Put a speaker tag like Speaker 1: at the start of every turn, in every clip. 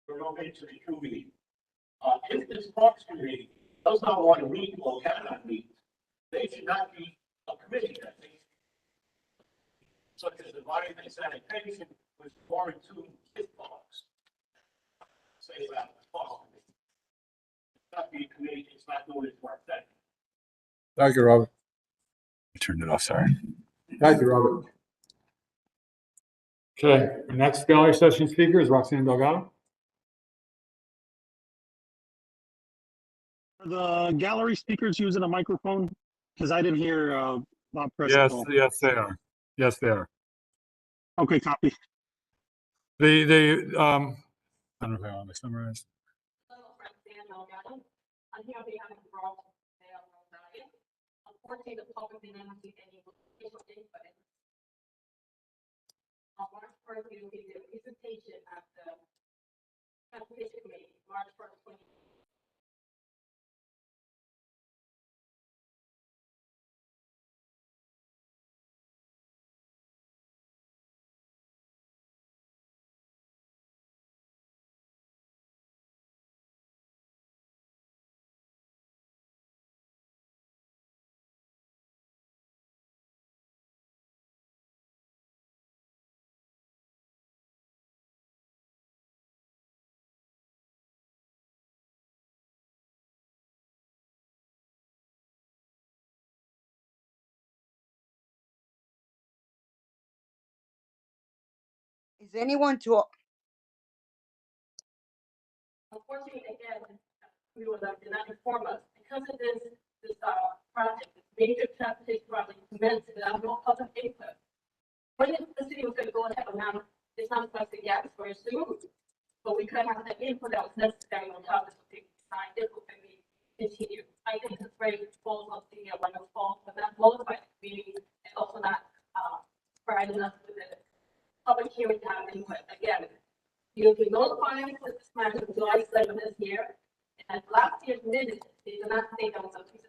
Speaker 1: for no bid to the committee. If this Parks Committee does not want to meet or cannot meet, they should not be a committee that they, such as environment and sanitation, with 4 and 2 kid parks. Say about the Parks Committee. It's not be a committee, it's not doing its work.
Speaker 2: Thank you, Robert.
Speaker 3: I turned it off, sorry.
Speaker 2: Thank you, Robert.
Speaker 4: Okay, our next gallery session speaker is Roxanne Delgado.
Speaker 5: Are the gallery speakers using a microphone? Because I didn't hear Bob press
Speaker 4: Yes,
Speaker 5: call.
Speaker 4: yes, they are. Yes, they are.
Speaker 5: Okay, copy.
Speaker 4: I don't know if I want to summarize.
Speaker 6: Hello, Roxanne Delgado. I'm here on behalf of the Bronx Sale Diet. Unfortunately, the public did not see any official input. On March 1st, we will be doing a presentation at the Transportation Committee, March 1st, 2020.
Speaker 7: Is anyone to,
Speaker 6: Unfortunately, again, we were did not inform us because of this project, this major transportation project commenced without no public input. When the city was going to go ahead and now it's not supposed to get for smooth, but we couldn't have the input that was necessary on top of the design. This will be continued. I think it's very false of the wonderful fault, but not notified the community and also not providing us with the public hearing time input. Again, you'll be notified with this matter of July 7th this year. And last year's minutes, they did not say that was a piece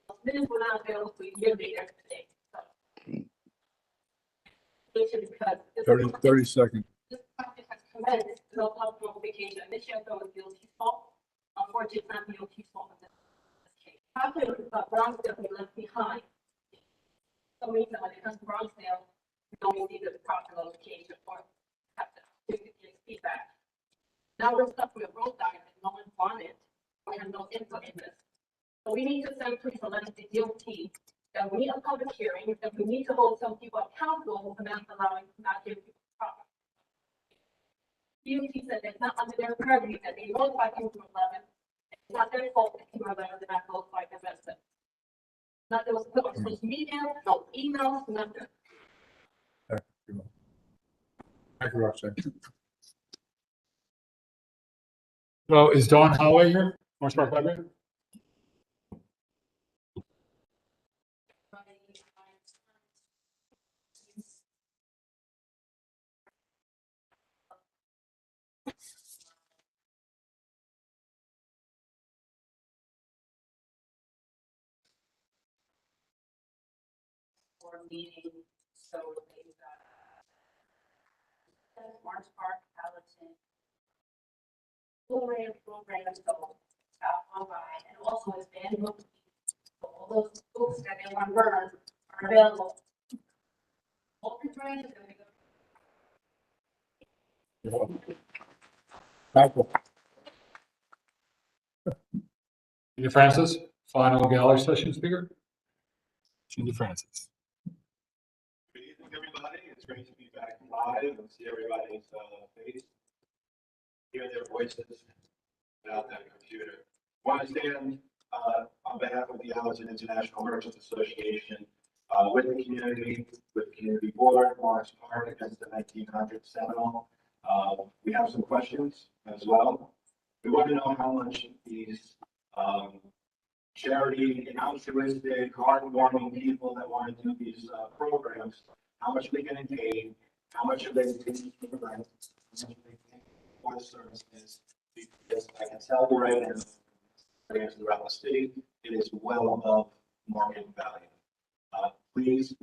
Speaker 6: of minutes were not available to a year later today. So, because this
Speaker 2: 30 seconds.
Speaker 6: this project has commenced, no public notification. This year, there was DOT's fault. Unfortunately, it's not DOT's fault in this case. How could Bronxdale be left behind? For some reason, when it comes to Bronxdale, we don't receive the proper notification or have to get feedback. Now we're stuck with a road diamond, no one wanted, we have no input in this. So we need to send proof of letting the DOT that we need a public hearing, that we need to hold some people accountable for not allowing, not giving people proper. DOT said it's not under their purview, that they notify people from 11. It's not their fault that people are 11 did not notify the residents. Not there was put on social media, no emails, nothing.
Speaker 2: Thank you, Roxanne.
Speaker 4: So is Dawn Holloway here? Orange Park Library?
Speaker 6: Or meeting, so they've got March Park, Palatine, programs go on by, and also as band books. All those books that they want to learn are available. Open training is going to go.
Speaker 2: Thank you.
Speaker 4: Gina Francis, final gallery session speaker. Gina Francis.
Speaker 8: Good evening, everybody. It's great to be back live and see everybody's face, hear their voices without that computer. I want to stand on behalf of the Allerton International Merchants Association with the community board, Morris Park against the 1900 Seminole. We have some questions as well. We want to know how much these charity and altruistic, heartwarming people that want to do these programs, how much are they getting paid? How much are they taking for the rent? How much are they paying for the services? Because I can tell you right now, throughout the city, it is well above market value. Please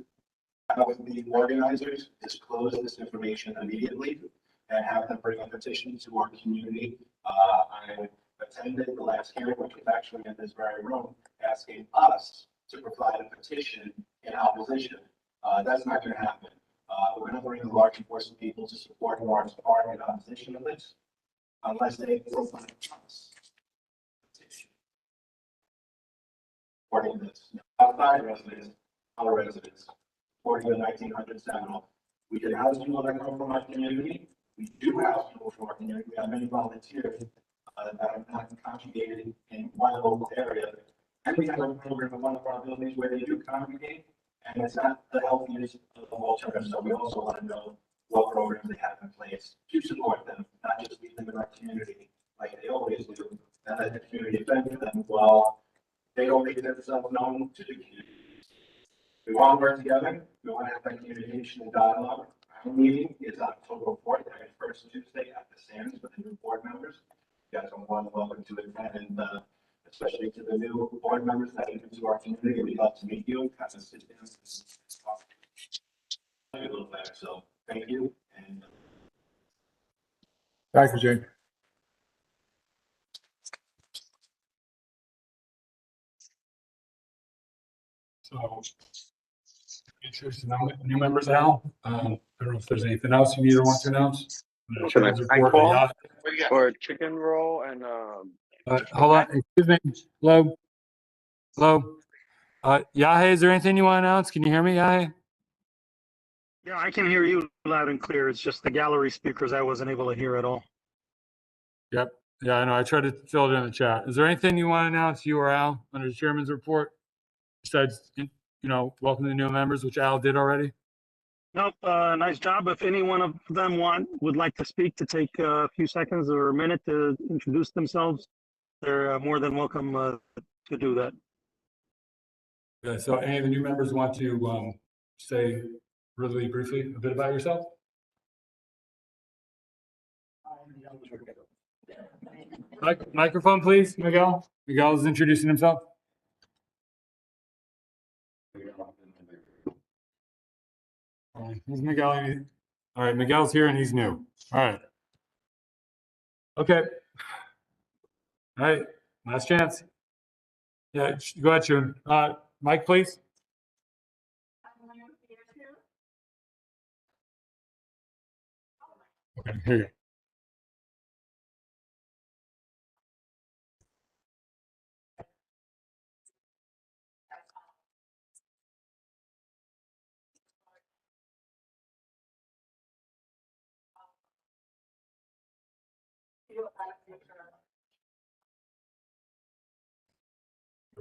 Speaker 8: have the organizers disclose this information immediately. and have them bring a petition to our community. I attended the last hearing, which was actually in this very room, asking us to provide a petition in opposition. That's not going to happen. We're going to bring a large force of people to support Lawrence Park in opposition of this, unless they provide us a petition. Supporting this. Outside residents, our residents, supporting the 1900 Seminole. We can house people that come from our community. We do house people from our community. We have many volunteers that are not congregated in one local area. And we have a program in one of our buildings where they do congregate, and it's not the healthiest of alternatives. So we also want to know what programs they have in place to support them, not just leave them in our community like they always do, and let the community fend for them while they don't make themselves known to the community. We want to work together. We want to have that communication and dialogue. Our meeting is October 4th, every first Tuesday at the Sands with the new board members. You guys are more than welcome to attend, and especially to the new board members that are new to our community. We'd love to meet you, kind of sit down and talk a little better. So thank you. And
Speaker 2: Thank you, Jane.
Speaker 4: So, introduce the new members, Al. I don't know if there's anything else you need or want to announce.
Speaker 7: Can I
Speaker 4: Report,
Speaker 7: call?
Speaker 4: yeah.
Speaker 7: Or a chicken roll and
Speaker 4: Hold on, excuse me. Hello? Hello? Yahe, is there anything you want to announce? Can you hear me, Yahe?
Speaker 5: Yeah, I can hear you loud and clear. It's just the gallery speakers I wasn't able to hear at all.
Speaker 4: Yep. Yeah, I know. I tried to fill it in the chat. Is there anything you want to announce, you or Al, under the chairman's report? Besides, welcome the new members, which Al did already.
Speaker 5: Nope, nice job. If any one of them would like to speak, to take a few seconds or a minute to introduce themselves, they're more than welcome to do that.
Speaker 4: Yeah, so any of the new members want to say really briefly a bit about yourself? Microphone, please, Miguel. Miguel is introducing himself. Who's Miguel? All right, Miguel's here and he's new. All right. Okay. All right, last chance. Yeah, go ahead, Shun. Mike, please. Okay, here you go.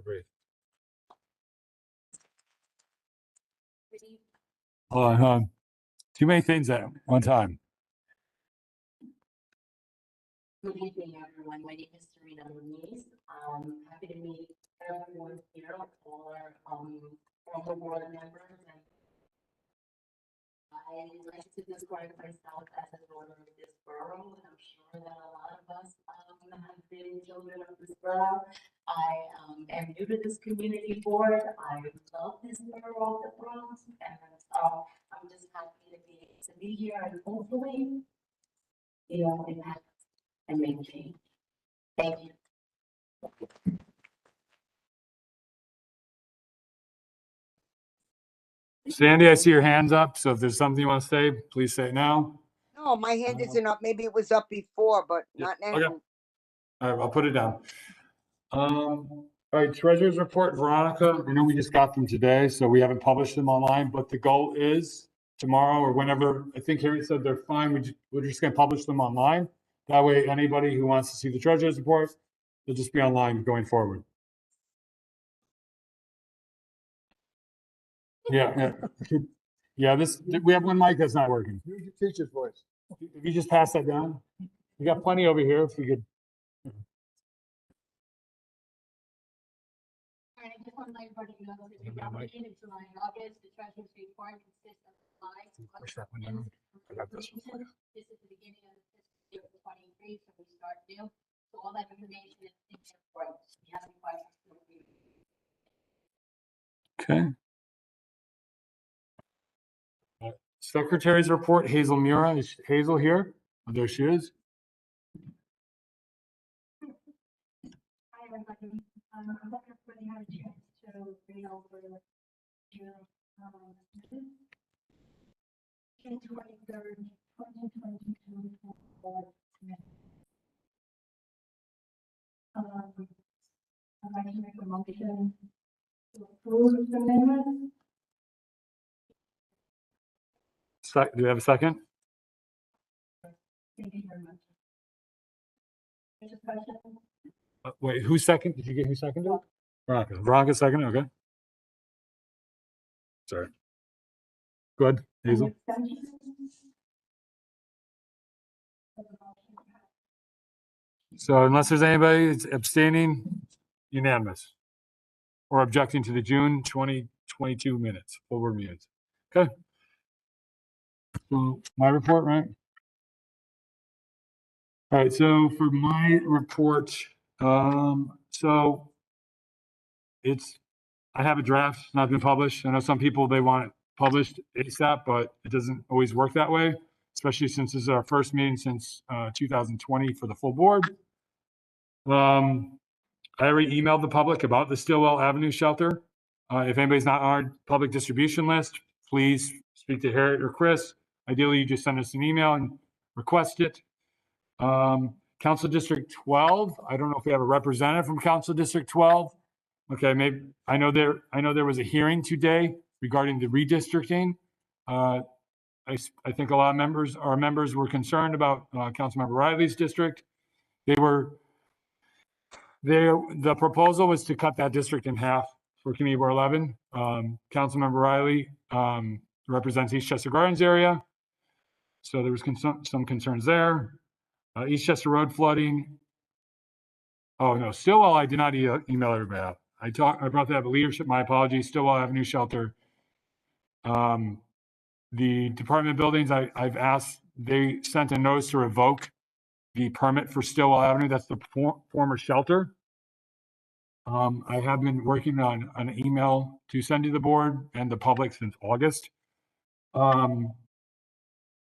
Speaker 4: Great. Hold on. Too many things at one time.
Speaker 9: Good evening, everyone. My name is Serena Muniz. I'm happy to meet everyone here, all our former board members. And I like to describe myself as a daughter of this borough. I'm sure that a lot of us have been children of this borough. I am new to this community board. I love this borough of the Bronx, and I'm just happy to be here and hopefully, impact and make change. Thank you.
Speaker 4: Sandy, I see your hands up. So if there's something you want to say, please say it now.
Speaker 10: No, my hand isn't up. Maybe it was up before, but not now.
Speaker 4: Okay. All right, I'll put it down. All right, treasurer's report, Veronica. I know we just got them today, so we haven't published them online, but the goal is tomorrow or whenever. I think Harry said they're fine. We're just going to publish them online. That way, anybody who wants to see the treasurer's report, they'll just be online going forward. Yeah. We have one mic that's not working.
Speaker 2: Use your teacher's voice.
Speaker 4: If you just pass that down, we got plenty over here. If we could.
Speaker 9: I just want to let everybody know that the obligated July and August, the treasurer's report consists of slides.
Speaker 4: Push that one down. I got this one for you.
Speaker 9: This is the beginning of the fiscal year 23, so we start new. So all that information is in the report. If you have any questions, feel free.
Speaker 4: Okay. Secretary's report, Hazel Mura. Is Hazel here? Oh, there she is.
Speaker 6: Hi, everybody. I hope everybody had a chance to read over your, June 23rd, 2022. I'd like to make a motion to approve the minutes.
Speaker 4: Do you have a second?
Speaker 6: Thank you very much. Any discussion?
Speaker 4: Wait, who second? Did you get who seconded? Veronica. Veronica seconded, okay. Sorry. Go ahead, Hazel.
Speaker 6: Any abstentions?
Speaker 4: So unless there's anybody that's abstaining, unanimous. Or objecting to the June 2022 minutes, full board minutes. Okay. So my report, right? All right, so for my report, so I have a draft, not been published. I know some people, they want it published ASAP, but it doesn't always work that way, especially since this is our first meeting since 2020 for the full board. I already emailed the public about the Stillwell Avenue shelter. If anybody's not on our public distribution list, please speak to Harriet or Chris. Ideally, you just send us an email and request it. Council District 12, I don't know if we have a representative from Council District 12. Okay, maybe, I know there was a hearing today regarding the redistricting. I think a lot of our members were concerned about Councilmember Riley's district. The proposal was to cut that district in half for Community Board 11. Councilmember Riley represents Eastchester Gardens area. So there was some concerns there. Eastchester Road flooding. Oh no, Stillwell, I did not email everybody out. I brought that up at leadership, my apologies, Stillwell Avenue shelter. The Department of Buildings, I've asked, they sent a notice to revoke the permit for Stillwell Avenue. That's the former shelter. I have been working on an email to send to the board and the public since August.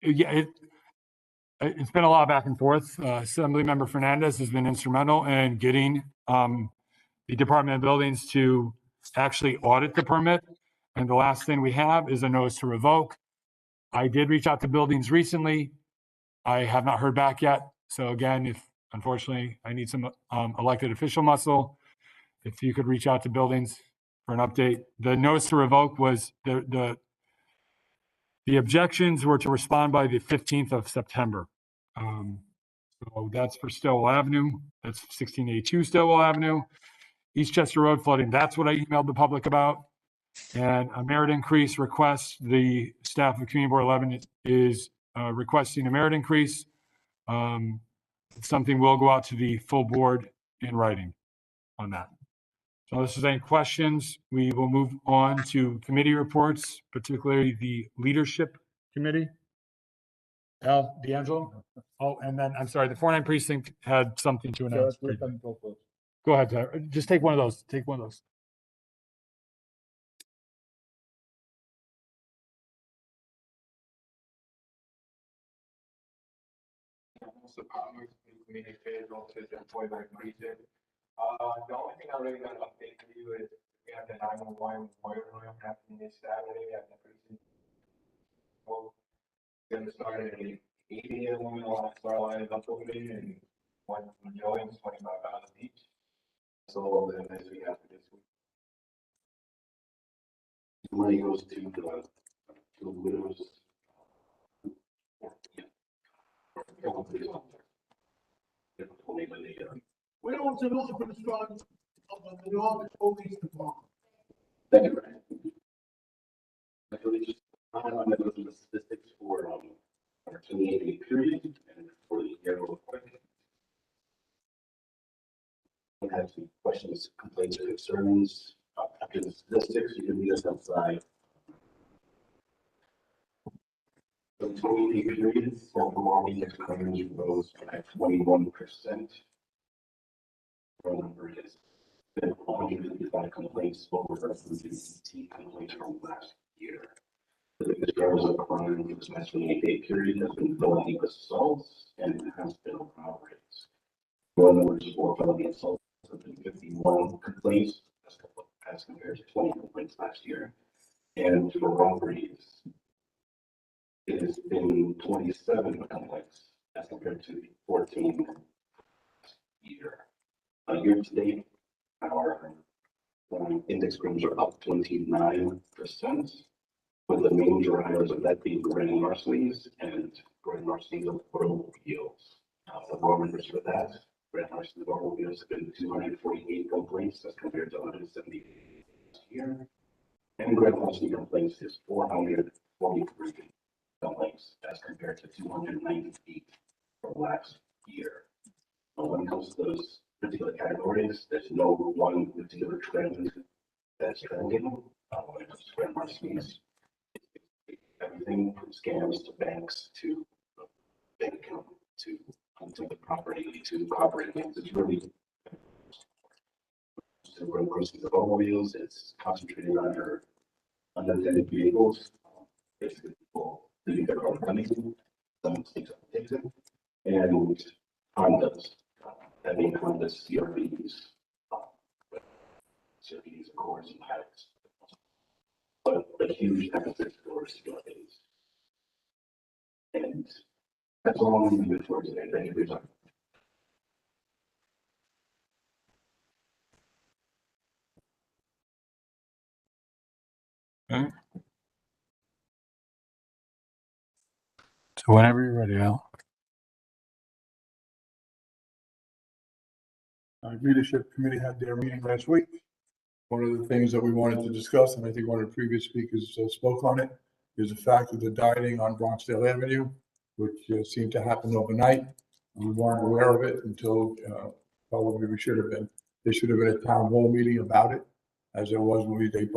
Speaker 4: Yeah, it's been a lot of back and forth. Assemblymember Fernandez has been instrumental in getting the Department of Buildings to actually audit the permit. And the last thing we have is a notice to revoke. I did reach out to Buildings recently. I have not heard back yet. So again, unfortunately, I need some elected official muscle. If you could reach out to Buildings for an update. The notice to revoke was the objections were to respond by the 15th of September. So that's for Stillwell Avenue. That's 1682 Stillwell Avenue. Eastchester Road flooding, that's what I emailed the public about. And a merit increase request, the staff of Community Board 11 is requesting a merit increase. Something will go out to the full board in writing on that. So unless there's any questions, we will move on to committee reports, particularly the leadership committee. Al D'Angelo. Oh, and then I'm sorry, the 49 precinct had something to announce. Go ahead, Tyler. Just take one of those. Take one of those.
Speaker 8: The only thing I really got to update for you is we have the 911 memorial happening this Saturday at the precinct. Gonna start at 8 a.m. on Starlight up over there and one from Joey's $25 each. So then as we have this week. The money goes to the widows.
Speaker 1: We don't know for the strong of the North Police Department.
Speaker 11: Thank you, Brian. I really just, I want to go through the statistics for our 28-day period and for the year real quick. I have some questions, complaints, or concerns. After the statistics, you can meet us outside. The 28-day period, overall index coverage rose by 21%. Our number is 155 complaints over the complaints from last year. The biggest drivers of crime for this past 28-day period has been felony assaults and hospital robberies. Roll numbers for felony assaults have been 51 complaints as compared to 20 complaints last year. And for robberies, it has been 27 complaints as compared to 14 year. Year to date, our index crimes are up 29%, with the main drivers of that being grand larcenies and grand larcenies of automobiles. The raw numbers for that, grand larceny of automobiles have been 248 complaints as compared to 170 last year. And grand larceny complaints is 443 complaints as compared to 298 from last year. When it comes to those particular categories, there's no one particular trend that's trending. When it comes to grand larcenies, everything from scams to banks to bank account to the property to operating games. It's really grand larcenies of automobiles. It's concentrated on your unattended vehicles. Basically, people leaving their car running, someone sneaks up and takes it, and Hondas. That means Hondas, CRVs, CRVs, Accords, and Pilots. But a huge emphasis towards CRVs. And that's all I'm going to do for today. Thank you for your time.
Speaker 4: Okay. So whenever you're ready, Al.
Speaker 2: Leadership Committee had their meeting last week. One of the things that we wanted to discuss, and I think one of the previous speakers spoke on it, is the fact of the dieting on Bronxdale Avenue, which seemed to happen overnight. We weren't aware of it until probably we should have been. There should have been a town hall meeting about it, as there was when they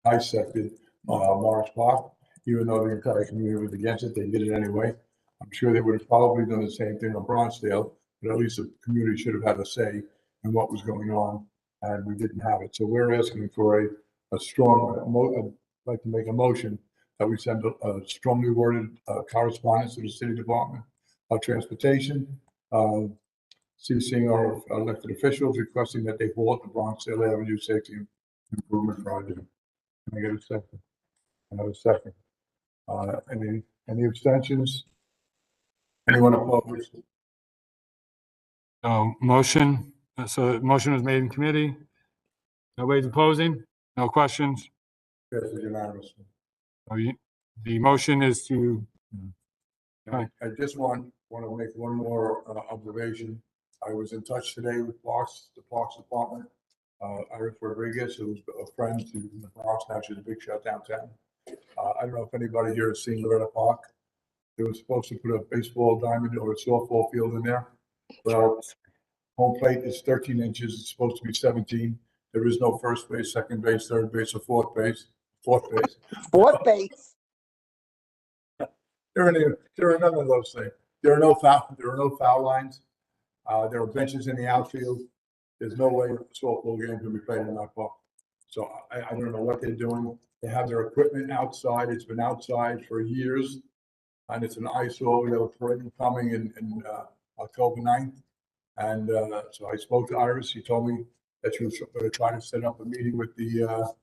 Speaker 2: dissected Morris Park. Even though the entire community was against it, they did it anyway. I'm sure they would have probably done the same thing on Bronxdale, but at least the community should have had a say in what was going on, and we didn't have it. So we're asking for a strong, I'd like to make a motion that we send a strongly worded correspondence to the City Department of Transportation, CCing our elected officials, requesting that they halt the Bronxdale Avenue Safety Improvement Project. Can I get a second? Another second. Any abstentions? Anyone opposed?
Speaker 4: Motion. So the motion was made in committee. Nobody's opposing? No questions?
Speaker 2: Yes, it's unanimous.
Speaker 4: The motion is to.
Speaker 2: I just want to make one more observation. I was in touch today with the Parks Department. Iris Rodriguez, who's a friend to the Bronx, now she's a big shot downtown. I don't know if anybody here has seen Loretta Park. They were supposed to put a baseball diamond or a softball field in there. Well, home plate is 13 inches. It's supposed to be 17. There is no first base, second base, third base, or fourth base. Fourth base. There are none of those things. There are no foul lines. There are benches in the outfield. There's no way a softball game can be played in that park. So I don't know what they're doing. They have their equipment outside. It's been outside for years, and it's an eyesore. We have a parade coming in October 9th. And so I spoke to Iris. She told me that she was going to try to set up a meeting with the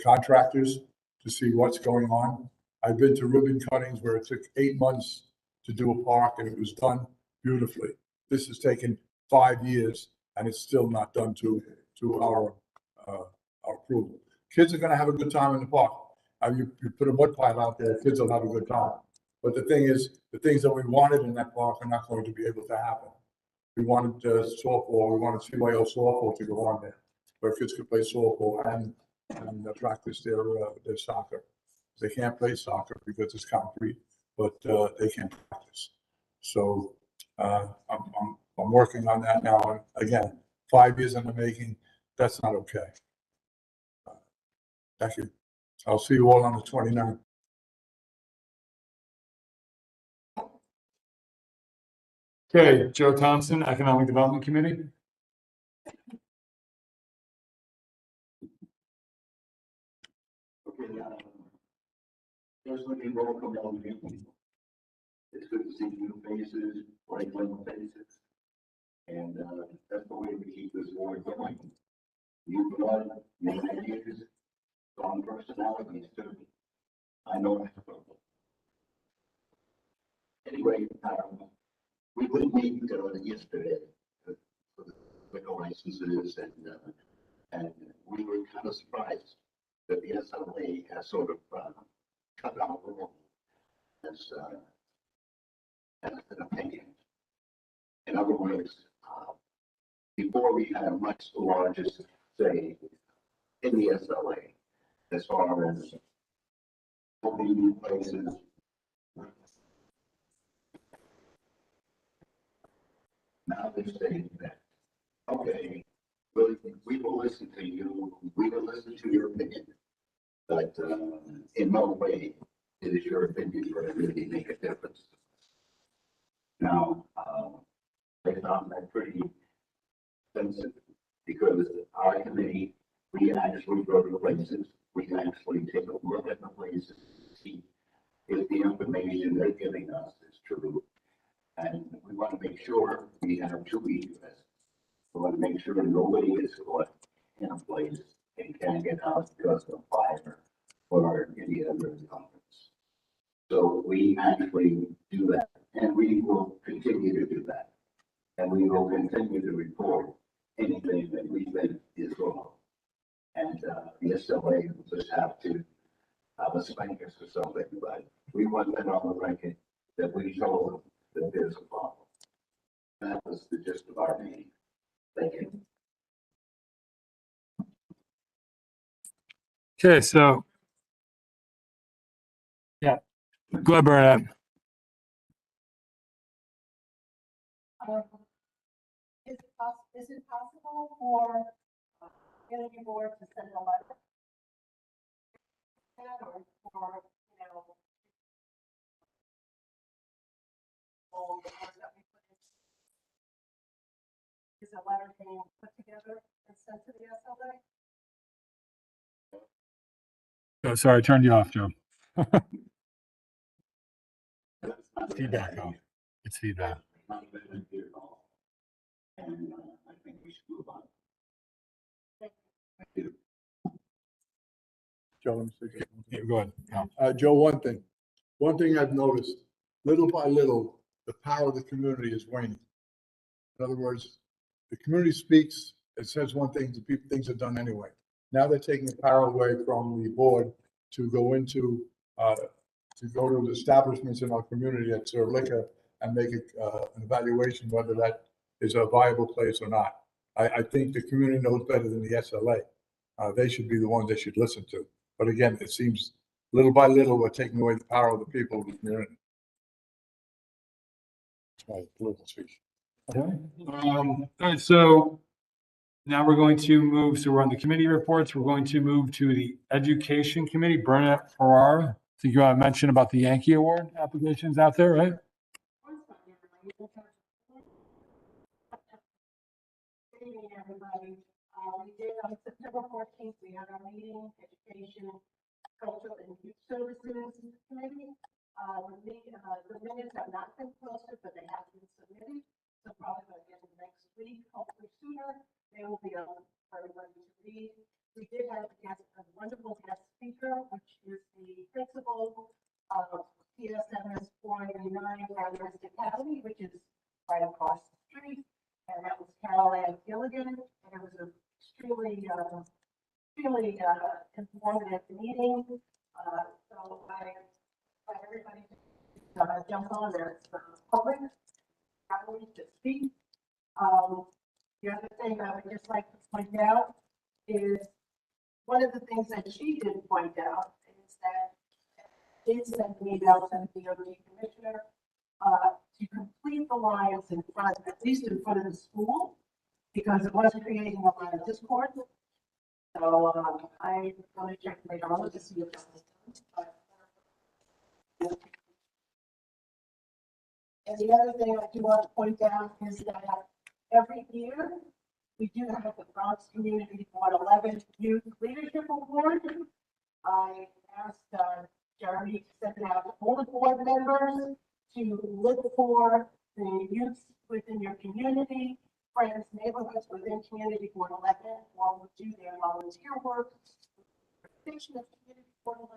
Speaker 2: contractors to see what's going on. I've been to ribbon cuttings where it took 8 months to do a park, and it was done beautifully. This has taken 5 years, and it's still not done to our approval. Kids are going to have a good time in the park. You put a mud pile out there, kids will have a good time. But the thing is, the things that we wanted in that park are not going to be able to happen. We wanted softball, we wanted CYO softball to go on there, where kids could play softball and practice their soccer. They can't play soccer because it's concrete, but they can practice. So I'm working on that now. And again, 5 years in the making. That's not okay. Thank you. I'll see you all on the 29th.
Speaker 4: Okay, Joe Thompson, Economic Development Committee.
Speaker 11: There's looking welcome on the people. It's good to see new faces, bright young faces. And, that's the way we keep this board going. New blood, new ideas, strong personalities too. I know that's a problem. Anyway, we would meet yesterday for the liquor licenses and we were kind of surprised that the SLA has sort of cut out the role as an opinion. In other words, before we had a much larger say in the SLA as far as opening new places. Now they're saying that, okay, we will listen to you, we will listen to your opinion, but in no way it is your opinion going to really make a difference. Now, I found that pretty sensitive because our committee, we actually go to the places, we actually take a look at the places to see if the information they're giving us is true. And we want to make sure we have two egress. We want to make sure nobody is caught in a place and can't get out because of fire or any other conference. So we actually do that, and we will continue to do that. And we will continue to report anything that we think is wrong. And the SLA will just have to have a spank us or something, but we want that on the record that we told them that there's a problem. That was the gist of our meeting. Thank you.
Speaker 4: Okay, so. Yeah, go ahead, Bernadette.
Speaker 6: Is it possible for energy board to send a letter? Or, you know, all the words that we put in. Is a letter being put together and sent to the SLA?
Speaker 4: Oh, sorry, I turned you off, Joe. Feedback, oh, it's feedback.
Speaker 11: And I think we should move on. Thank you.
Speaker 2: Joe, let me say something.
Speaker 4: Yeah, go ahead. Yeah.
Speaker 2: Joe, one thing I've noticed, little by little, the power of the community is waning. In other words, the community speaks, it says one thing, the people, things are done anyway. Now they're taking the power away from the board to go into, to go to the establishments in our community that serve liquor and make an evaluation whether that is a viable place or not. I think the community knows better than the SLA. They should be the ones they should listen to. But again, it seems little by little, we're taking away the power of the people of the community. That's my political speech.
Speaker 4: Okay. All right, so now we're going to move, so we're on the committee reports. We're going to move to the Education Committee. Bernadette Farrar, I think you want to mention about the Yankee Award applications out there, right?
Speaker 6: Good evening, everybody. We did on September 14th, we had our meeting, Education, Cultural and Youth Services Committee. The minutes have not been posted, but they have been submitted. So probably by the end of next week, hopefully sooner, they will be up for everybody to read. We did have a wonderful guest speaker, which is the principal of PSMS 489 Amherst Academy, which is right across the street. And that was Carol Ann Gilligan, and it was an extremely informative meeting. So I invite everybody to jump on there. It's public, to speak. The other thing I would just like to point out is one of the things that she did point out is that she sent me email to the DOT commissioner to complete the lines in front, at least in front of the school, because it was creating a lot of discord. So I'm going to check later on to see if that's done. And the other thing I do want to point out is that every year we do have the Bronx Community Board 11 Youth Leadership Award. I asked Jeremy sent it out to all the board members to look for the youth within your community, friends, neighborhoods within Community Board 11, or would do their volunteer work. Station of Community Board 11.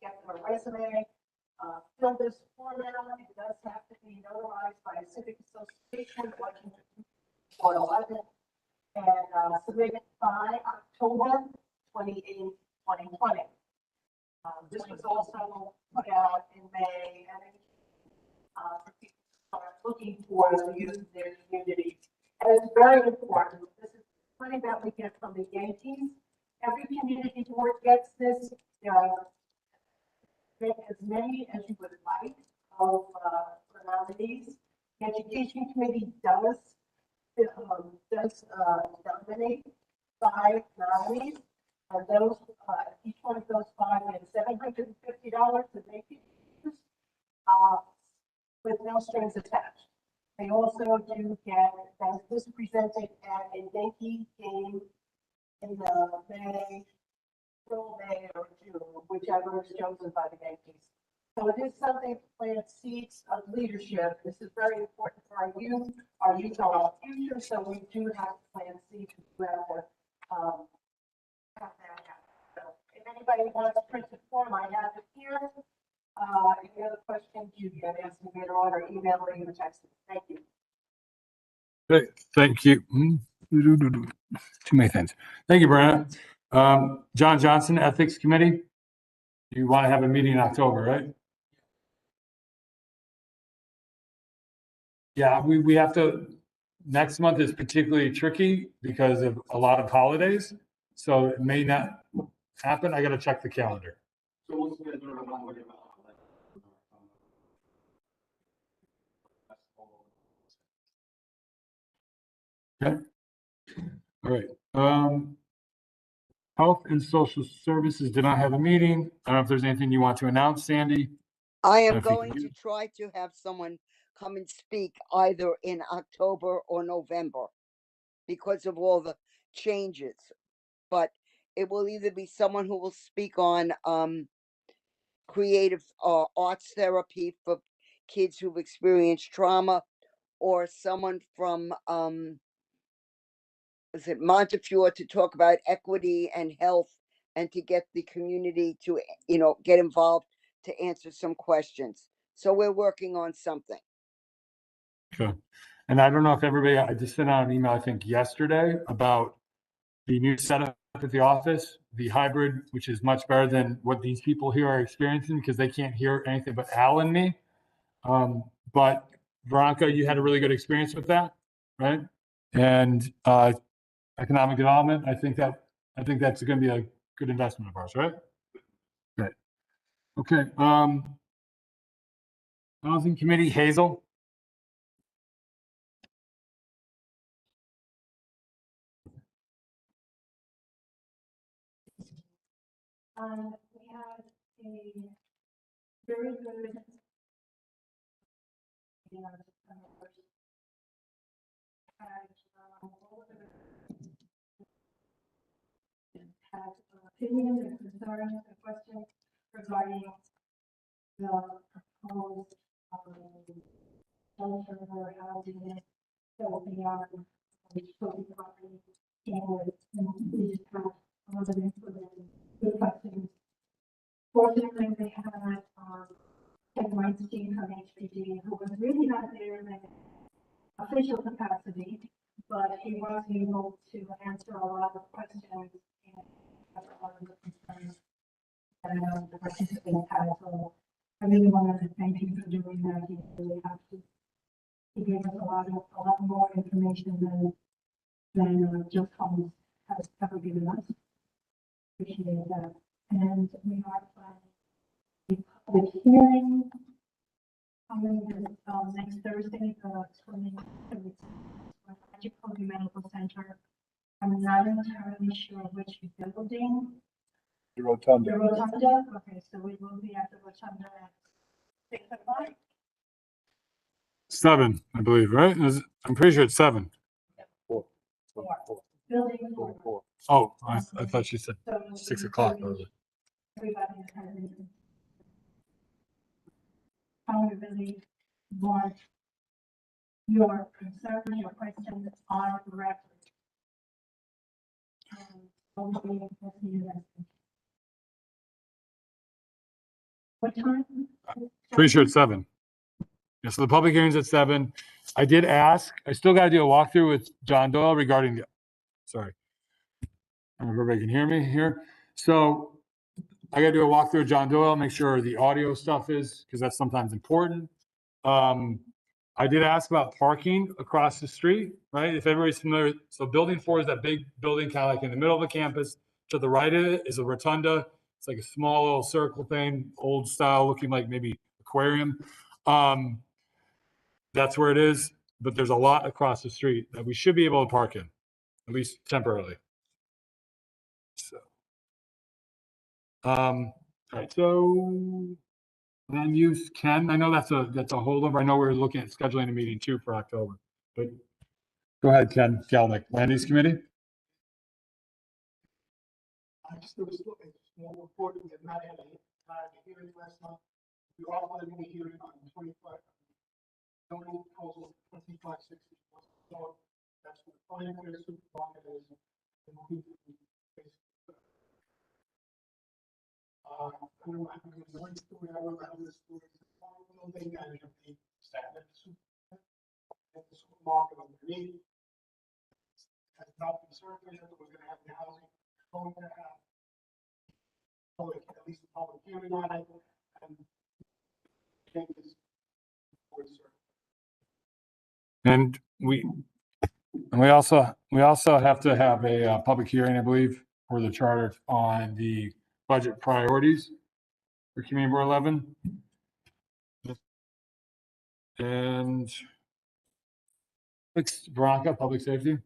Speaker 6: Get them a resume, fill this form out. It does have to be notarized by a civic association, working Board 11, and submit it by October 28th, 2020. This was also put out in May, and for people who are looking for the youth in their community. And it's very important. This is money that we get from the Yankees. Every community board gets this. There are as many as you would like of nominees. The Education Committee does nominate 5 nominees. And those, each one of those 5 gets $750 to make it use, with no strings attached. They also do get, as this presented at a Yankee game in May or June, whichever is chosen by the Yankees. So it is something to plant seeds of leadership. This is very important for our youth. Our youth are our future, so we do have to plant seeds throughout the have that happen. So if anybody wants a printed form, I have it here. Any other questions, you can ask me later on, or email or even text me. Thank you.
Speaker 4: Great, thank you. Too many things. Thank you, Brianna. John Johnson, Ethics Committee. You want to have a meeting in October, right? Yeah, we have to, next month is particularly tricky because of a lot of holidays. So it may not happen. I got to check the calendar.
Speaker 11: So what's the other one worry about?
Speaker 4: Okay. All right. Health and Social Services did not have a meeting. I don't know if there's anything you want to announce, Sandy.
Speaker 10: I am
Speaker 4: If you
Speaker 10: going
Speaker 4: can-
Speaker 10: to try to have someone come and speak either in October or November because of all the changes. But it will either be someone who will speak on creative arts therapy for kids who've experienced trauma, or someone from is it Montefiore to talk about equity and health, and to get the community to, you know, get involved to answer some questions. So we're working on something.
Speaker 4: Okay. And I don't know if everybody, I just sent out an email, I think yesterday, about the new setup at the office, the hybrid, which is much better than what these people here are experiencing because they can't hear anything but Al and me. But Veronica, you had a really good experience with that, right? And economic development, I think that's going to be a good investment of ours, right? Great. Okay. Housing Committee, Hazel.
Speaker 6: We had a very good had opinions and concerns and questions regarding the proposed shelter housing that will be on the Toby property. And we just had a lot of input and good questions. Fortunately, they had Ken Weinstein from HPD, who was really not there in an official capacity, but he was able to answer a lot of questions and a lot of the concerns that I know the participants had. So I really wanted to thank him for doing that. He really had to. He gave us a lot more information than just Holmes has ever given us. Appreciate that. And we are planning a public hearing coming next Thursday, the 23rd, Magic Cody Medical Center. I'm not entirely sure which building.
Speaker 2: The rotunda.
Speaker 6: The rotunda, okay, so we will be at the rotunda at 6 o'clock.
Speaker 4: 7, I believe, right? I'm pretty sure it's 7.
Speaker 2: Four.
Speaker 6: Building 4.
Speaker 4: Oh, I thought she said 6 o'clock.
Speaker 6: Everybody has been. I would really want your concern, your questions on record. What time?
Speaker 4: Pretty sure it's 7. Yeah, so the public hearing's at 7. I did ask, I still gotta do a walkthrough with John Doyle regarding the, sorry. I don't know if everybody can hear me here. So I gotta do a walkthrough with John Doyle, make sure the audio stuff is, because that's sometimes important. I did ask about parking across the street, right? If everybody's familiar, so building 4 is that big building kind of like in the middle of the campus. To the right of it is a rotunda. It's like a small little circle thing, old style, looking like maybe aquarium. That's where it is, but there's a lot across the street that we should be able to park in, at least temporarily. So, all right, so land use, Ken, I know that's a holdover. I know we're looking at scheduling a meeting too for October, but go ahead, Ken Galnick, land use committee.
Speaker 1: I just was looking, more reporting that not had a hearing last month. We all had a hearing on 25. Zoning proposal 2560. So that's what primary supermarket is. I don't know, I'm going to one story, I don't know how this story is. Building manager, the staff at the supermarket underneath. Has not been surveyed, we're going to have the housing, going to have public, at least a public hearing on it, and changes for certain.
Speaker 4: And we also have to have a public hearing, I believe, for the charter on the budget priorities for Community Board 11. And Veronica, public safety.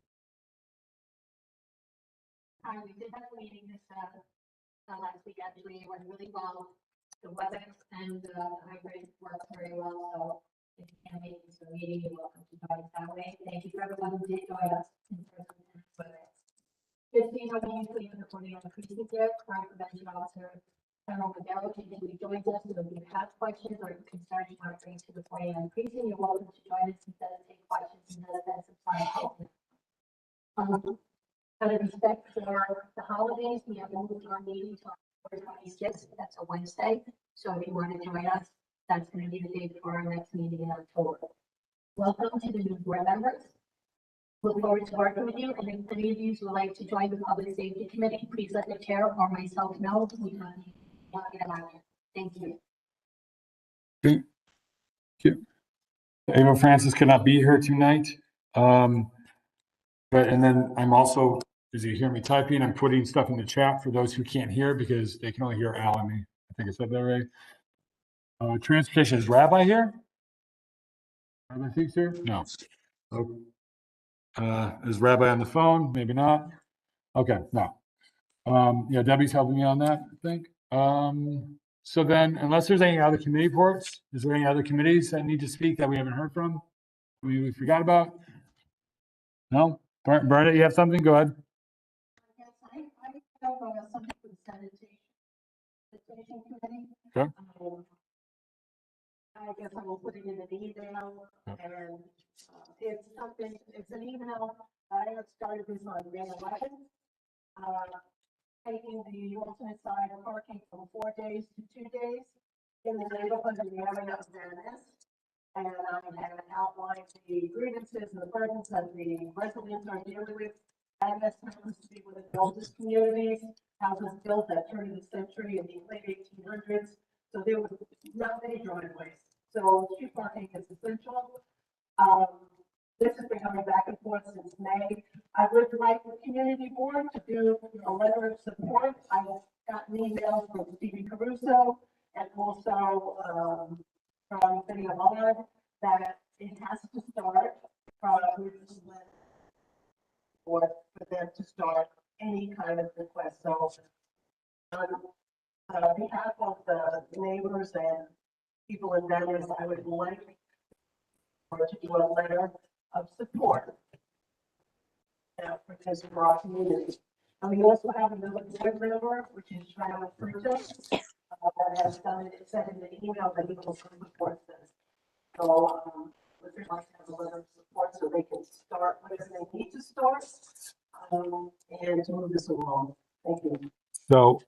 Speaker 9: Hi, we did have a meeting this, last week, actually, it went really well. The weather and, hybrid worked very well, so if you can't make this a meeting, you're welcome to join us that way. Thank you for everyone who did join us in person. 15 of you, please, reporting on the precinct there, crime prevention officer, Colonel Miguel, who joins us, so if you have questions or concerns you want to bring to the point on the precinct, you're welcome to join us and take questions and then some time. Out of respect for the holidays, we have moved our meeting to October 26th. That's a Wednesday. So if you want to join us, that's going to be the date for our next meeting in October. Welcome to the new board members. Look forward to working with you. And if any of you would like to join the Public Safety Committee, please let the chair or myself know. We can get them out here. Thank you.
Speaker 4: Thank you. Ava Francis cannot be here tonight. But, and then I'm also, as you hear me typing, I'm putting stuff in the chat for those who can't hear because they can only hear Al and me. I think I said that right. Transportation, is Rabbi here? Rabbi Theeks here? No. Oh. Is Rabbi on the phone? Maybe not. Okay, no. Yeah, Debbie's helping me on that, I think. So then, unless there's any other committee reports, is there any other committees that need to speak that we haven't heard from? We forgot about? No? Bernadette, you have something? Go ahead.
Speaker 6: Yes, I have something for the sanitation committee.
Speaker 4: Okay.
Speaker 6: I guess I will put it in an email, and it's something, it's an email. I have started this on May 11th. Taking the alternate side of parking from 4 days to 2 days in the neighborhood of the area of Venice. And I have outlined the grievances and the burdens that the residents are dealing with. And this happens to be one of the oldest communities, houses built at turn of the century in the late 1800s. So there was not many driveways. So street parking is essential. This has been coming back and forth since May. I would like the community board to do a letter of support. I got an email from Stephen Caruso and also from Vinnie Allard that it has to start for them to start any kind of request. So on behalf of the neighbors and people in Venice, I would like to do a letter of support for this for our community. And we also have another board member, which is Travis Burgess, that has sent in the email that he will support this. So, would you like to have a letter of support so they can start whatever they need to start, and to move this along? Thank you.
Speaker 4: So,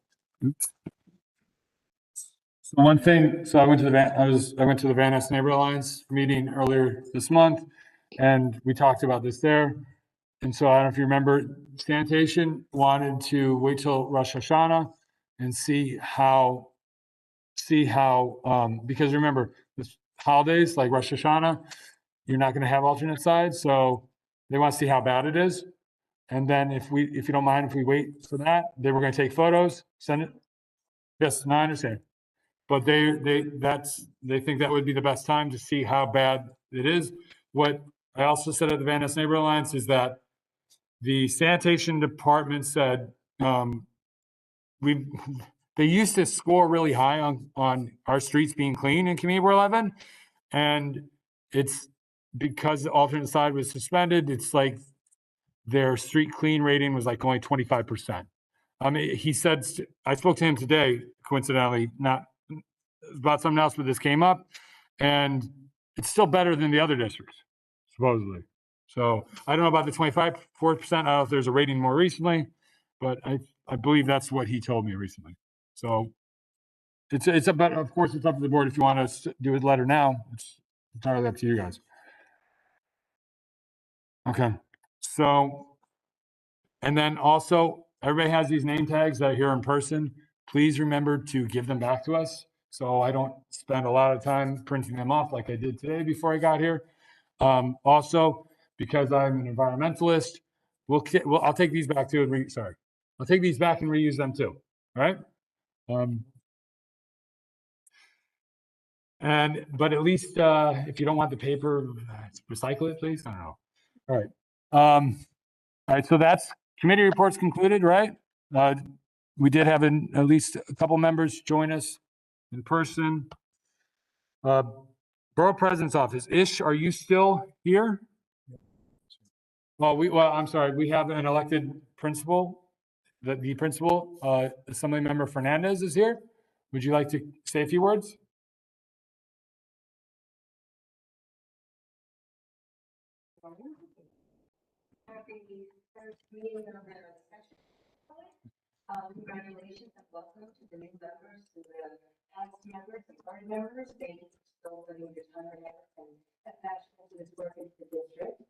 Speaker 4: one thing, so I went to the Van Ness Neighbor Alliance meeting earlier this month, and we talked about this there. And so I don't know if you remember, sanitation wanted to wait till Rosh Hashanah and see how, because remember, this holidays like Rosh Hashanah, you're not gonna have alternate sides, so they want to see how bad it is. And then if you don't mind, if we wait for that, they were gonna take photos, send it. Yes, no, I understand. But they think that would be the best time to see how bad it is. What I also said at the Van Ness Neighbor Alliance is that the sanitation department said, they used to score really high on our streets being clean in Community Board 11. And it's because the alternate side was suspended, it's like their street clean rating was like only 25%. He said, I spoke to him today, coincidentally, not about something else, but this came up, and it's still better than the other districts, supposedly. So I don't know about the 4%. I don't know if there's a rating more recently, but I believe that's what he told me recently. So it's about, of course, it's up to the board if you want to do a letter now. It's entirely up to you guys. Okay. So, and then also everybody has these name tags that are here in person. Please remember to give them back to us, so I don't spend a lot of time printing them off like I did today before I got here. Also, because I'm an environmentalist, I'll take these back too and I'll take these back and reuse them too. All right. But at least if you don't want the paper, recycle it, please. I don't know. All right. All right. So that's committee reports concluded, right? We did have at least a couple members join us in person. Borough President's Office. Ish, are you still here? Well, I'm sorry. We have an elected principal. The principal, Assembly Member Fernandez is here. Would you like to say a few words?
Speaker 9: Happy first meeting of the session. Congratulations and welcome to the new members, to the past members and current members. Thank you for still living your time and effort and passion to this work in the district.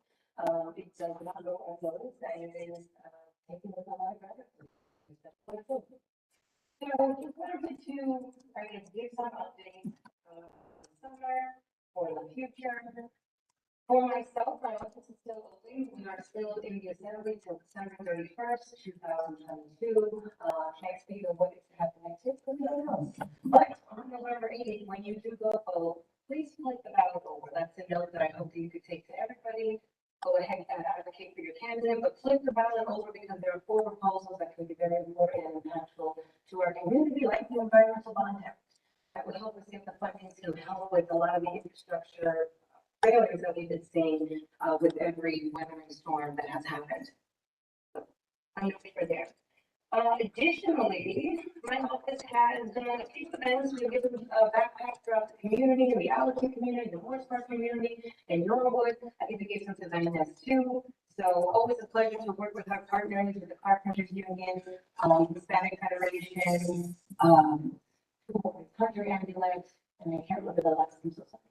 Speaker 9: It's a lot of notice and it is taking us a lot of effort. So just wanted to, I guess, give some updates somewhere for the future. For myself, my office is still open. We are still in the assembly till December 31st, 2022. Can't speak of what is happening next week, but on November 8th, when you do go vote, please flip the ballot over. That's a note that I hope you could take to everybody. Go ahead and advocate for your candidate, but flip the ballot over because there are 4 proposals that can be very important and impactful to our community, like the environmental bond act. That would help us get the funding to help with a lot of the infrastructure priorities that we've been seeing with every weathering storm that has happened. I'm not sure there. Additionally, my office has done a few events. We've given backpacks throughout the community, the Allerton community, the Morrisburg community, and Norwood. I think we gave some to Van Ness too. So always a pleasure to work with our partners, with the Carpenters Union, Hispanic Federation, Country Ambulance, and I can't remember the last. I'm so sorry.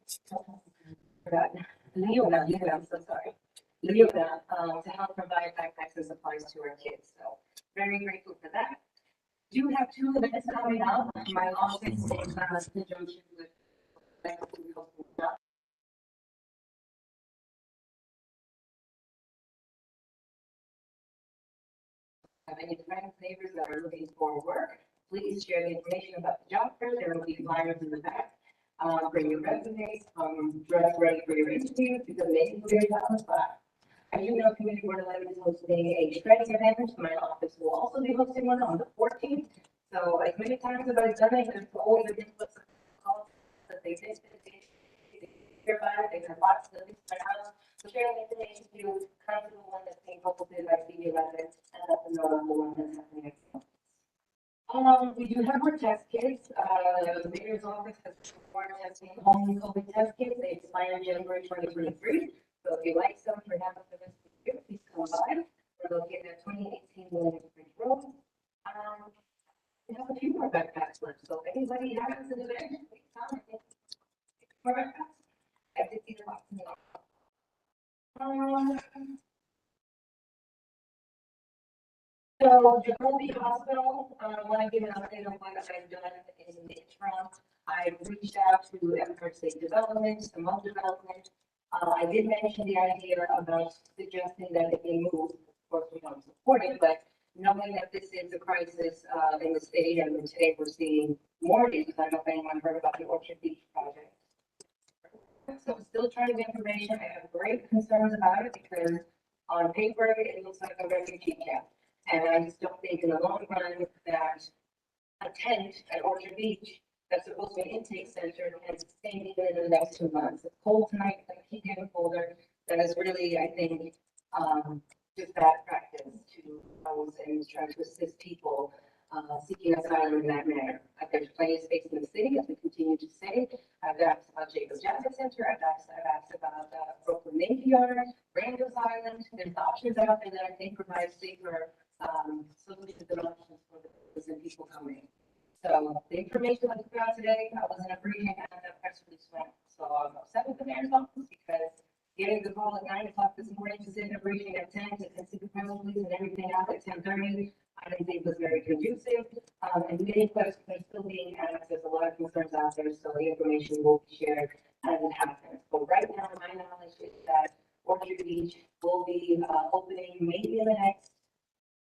Speaker 9: Leona, I'm so sorry. Leona, to help provide backpacks and supplies to our kids. So very grateful for that. Do have 2 events coming up. My office is in conjunction with any friends, neighbors that are looking for work, please share the information about the job fair. There will be flyers in the back. Bring your resumes, dress ready for your interview because maybe we're on the spot. As you know, Community Board 11 is hosting a shredding event. My office will also be hosting one on the 14th. So as many times as I've done it, there's always a difference of calls that they did. hear about it, they can watch the least my house. So sharing information to you, come to the one that's being posted by CD Lebanon and let them know about the one that's happening. We do have more test kits. The mayor's office has required testing home COVID test kits. They expire in January 2023. So if you like some for half of the rest of the year, please come by. We're located at 2018 Williams Bridge Road. We have a few more backpacks left. So if anybody has an event, please come and get more backpacks. I did see the box in the office. So Jacoby Hospital, I want to give an update on what I've done in the interim. I've reached out to Empire State Development, Simone Development. I did mention the idea about suggesting that it be moved. Of course, we don't support it, but knowing that this is a crisis in the state, and today we're seeing more news. I don't know if anyone heard about the Orchard Beach project. So I'm still trying to get information. I have great concerns about it because on paper, it looks like a refugee camp. And I just don't think in the long run that a tent at Orchard Beach that's supposed to be an intake center can sustain even in the next 2 months. It's cold tonight, it's gonna keep getting colder. That is really, I think, just bad practice to house and try to assist people seeking asylum in that manner. There's plenty of space in the city, as we continue to say. I've asked about Jacobs Justice Center, I've asked about Brooklyn Navy Yard, Randall's Island. There's options out there that I think provide safer solutions and options for the people coming. So the information that we got today, I was in a briefing and that press release went. So I'm upset with the mayor's office because getting the call at 9 o'clock this morning to sit in a briefing at 10 to see the press release and everything out at 10:30, I didn't think was very conducive. And many questions are still being asked. There's a lot of concerns out there, so the information will be shared as it happens. But right now, my knowledge is that Orchard Beach will be opening maybe in the next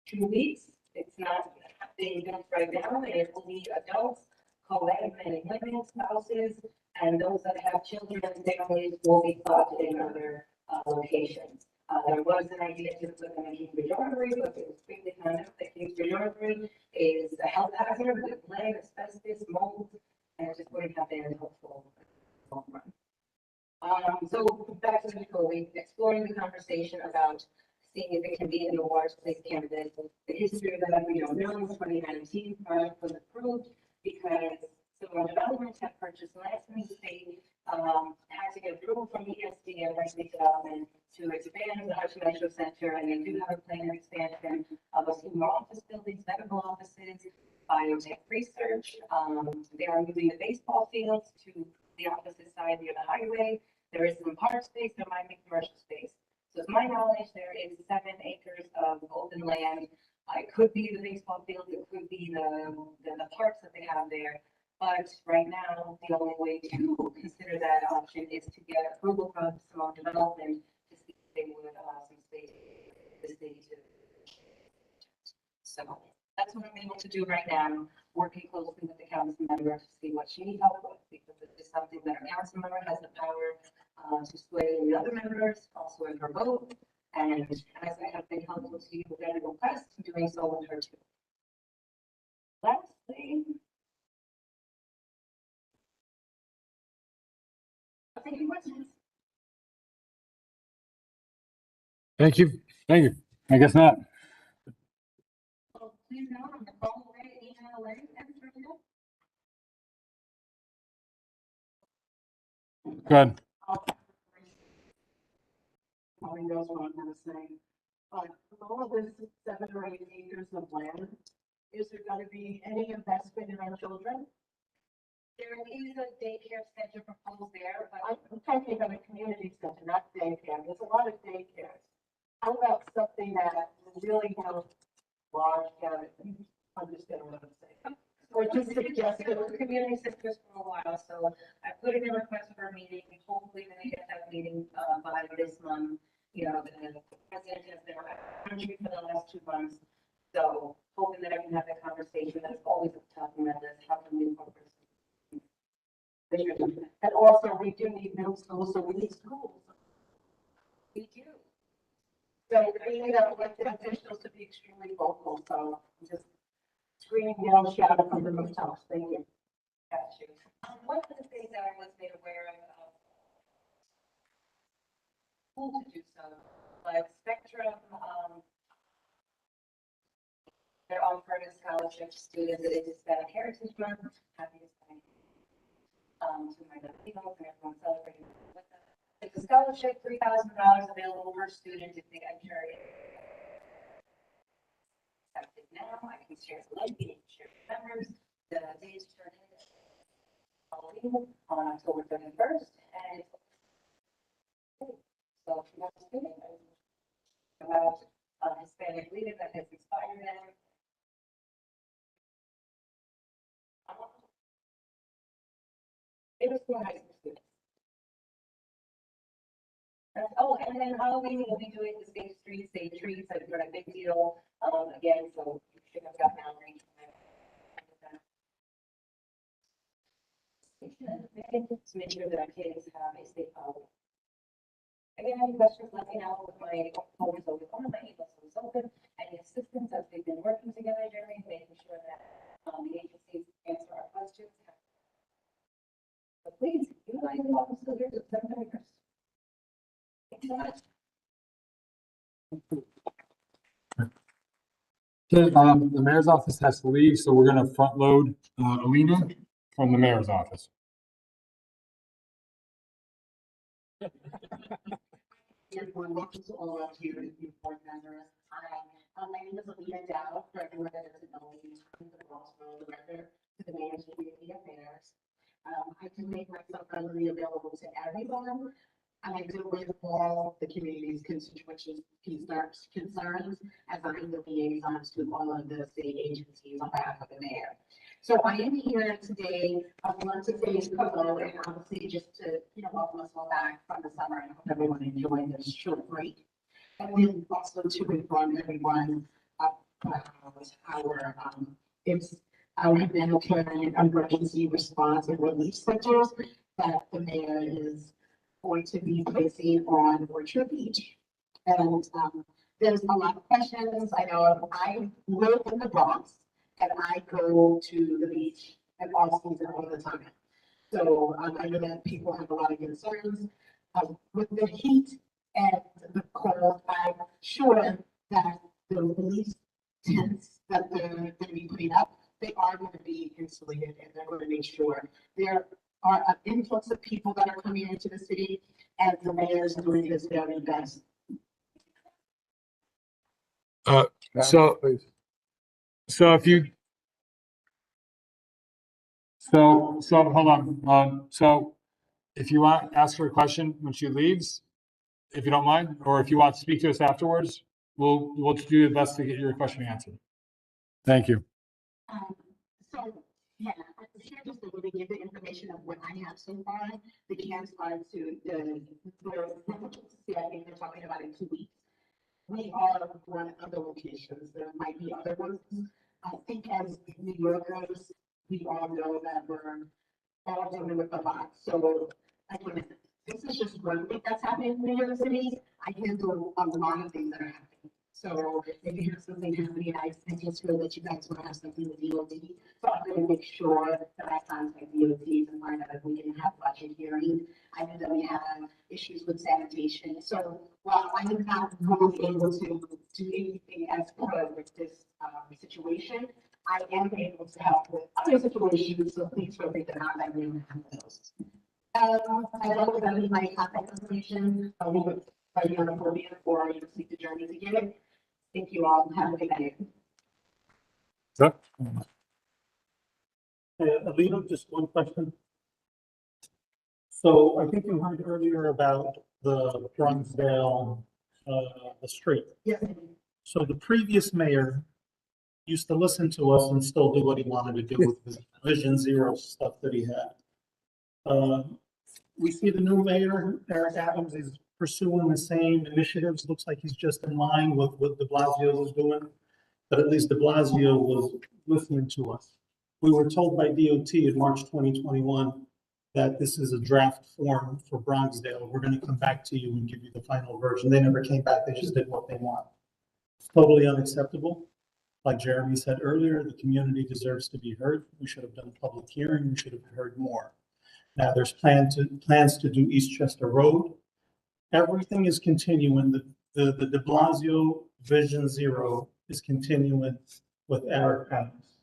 Speaker 9: 2 weeks. It's not being built right now, and it will be adults, co-ed, men and women, spouses, and those that have children and families will be thought in other locations. There was an idea to put them in Kingsbridge Armory, but it was quickly found out that Kingsbridge Armory is a health hazard with lead, asbestos, mold, and it just wouldn't have been helpful. So back to the Jacoby, exploring the conversation about seeing if it can be in the large place candidate. The history of that we don't know. 2019 project was approved because Simone Development had purchased land from the state, had to get approval from the ESD and Rice Development to expand the Hudson Metro Center, and they do have a plan of expansion of a few more office buildings, medical offices, biotech research. They are moving the baseball fields to the opposite side near the highway. There is some park space, there might be commercial space. So to my knowledge, there is 7 acres of open land. It could be the baseball field, it could be the parks that they have there. But right now, the only way to consider that option is to get approval from Simone Development to see if they would allow some space for the city to. So that's what I'm able to do right now, working closely with the council member to see what she needs help with, because it is something that our council member has the power to sway the other members, also in her vote. And as I have been helpful to you with any request, I'm doing so with her too. Lastly, thank you, questions.
Speaker 4: Thank you. Thank you. I guess not.
Speaker 9: So please know I'm the phone away, email away, and
Speaker 4: Good.
Speaker 12: Probably knows what I'm gonna say, but with all of this 7 or 8 acres of land, is there gonna be any investment in our children?
Speaker 9: There is a daycare center proposed there, but
Speaker 12: I'm talking about a community center, not daycare. There's a lot of daycares. How about something that will really help large county? Understand what I'm saying? Or just suggest
Speaker 9: it was community centers for a while, so I put in a request for a meeting. Hopefully, when we get that meeting by this month, you know, the president has been around the country for the last 2 months. So hoping that I can have that conversation. That's always at the top of my list. How can we incorporate?
Speaker 12: And also, we do need middle schools, so we need schools.
Speaker 9: We do.
Speaker 12: So we need our elected officials to be extremely vocal, so just scream, yell, shout from the rooftops. Thank you.
Speaker 9: Got you. One of the things that I was made aware of school to do so. But Spectrum, they're offering a scholarship to students at Hispanic Heritage Month. Happy Hispanic to my people and everyone celebrating with them. It's a scholarship, $3,000 available per student if they enter it. Active now, I can share the link, you can share with members. The dates turn in Halloween on October 31st, and so if you want to speak about Hispanic leader that has inspired them. It was for high school students. Oh, and then Halloween, we'll be doing the Safe Streets, Safe Treats, that's a big deal, again, so you should have gotten out reach. To make sure that our kids have a safe holiday. Again, any questions, let me know with my phone is open, my email is open, any assistance as they've been working together, Jeremy, making sure that, the agencies answer our questions. So please, utilize the office of your members. Thank you so much.
Speaker 4: Okay, the mayor's office has to leave, so we're gonna front load, Alina from the mayor's office.
Speaker 13: Everyone, welcome to all of you, board members. Hi, my name is Alina Dow. For everyone that doesn't know me, I'm the Roswell Director to the Mayor's Community Affairs. I can make myself readily available to everyone. I deal with all the community's constituents, concerns, as I'm the liaison to all of the state agencies on behalf of the mayor. So I am here today. I want to say hello and obviously just to, welcome us all back from the summer and hope everyone enjoyed this short break. And then also to inform everyone about our humanitarian emergency response and relief centers that the mayor is going to be placing on Orchard Beach. And there's a lot of questions. I know I live in the Bronx and I go to the beach at all season all the time. So I know that people have a lot of concerns with the heat and the cold. I'm sure that the relief tents that they're going to be putting up, they are going to be insulated and they're going to make sure there are an influx of people that are coming into the city, and the mayor is doing his very best.
Speaker 4: So if you, so hold on. So if you want to ask her a question when she leaves, if you don't mind, or if you want to speak to us afterwards, we'll do the best to get your question answered. Thank you.
Speaker 13: Yeah, here just to really give the information of what I have so far. The cans are to I think they're talking about in 2 weeks. We are one of the locations. There might be other ones. I think as New Yorkers, we all know that we're all dealing with a lot. So again, this is just one thing that's happening in New York City. I handle a lot of things that are happening. So if you have something happening, I just feel that you guys want to have something with DOT. So I'm going to make sure that I contact DOT and find out if we can have budget hearing. I know that we have issues with sanitation. So while I am not really able to do anything as part with this situation, I am able to help with other situations. So please feel free to contact me and have those. As always, I leave my contact information. I'll leave it right here on the podium, or you can speak to Jeremy to get it. Thank you all. Have a good night.
Speaker 5: Alina, just one question. So I think you heard earlier about the Bronxdale, the street.
Speaker 13: Yes.
Speaker 5: So the previous mayor used to listen to us and still do what he wanted to do with the Vision Zero stuff that he had. We see the new mayor, Eric Adams, is pursuing the same initiatives. Looks like he's just in line with what de Blasio was doing, but at least de Blasio was listening to us. We were told by DOT in March 2021 that this is a draft form for Bronxdale. We're going to come back to you and give you the final version. They never came back. They just did what they want. It's totally unacceptable. Like Jeremy said earlier, the community deserves to be heard. We should have done a public hearing. We should have heard more. Now there's plans to do Eastchester Road. Everything is continuing. The de Blasio Vision Zero is continuing with Eric Adams.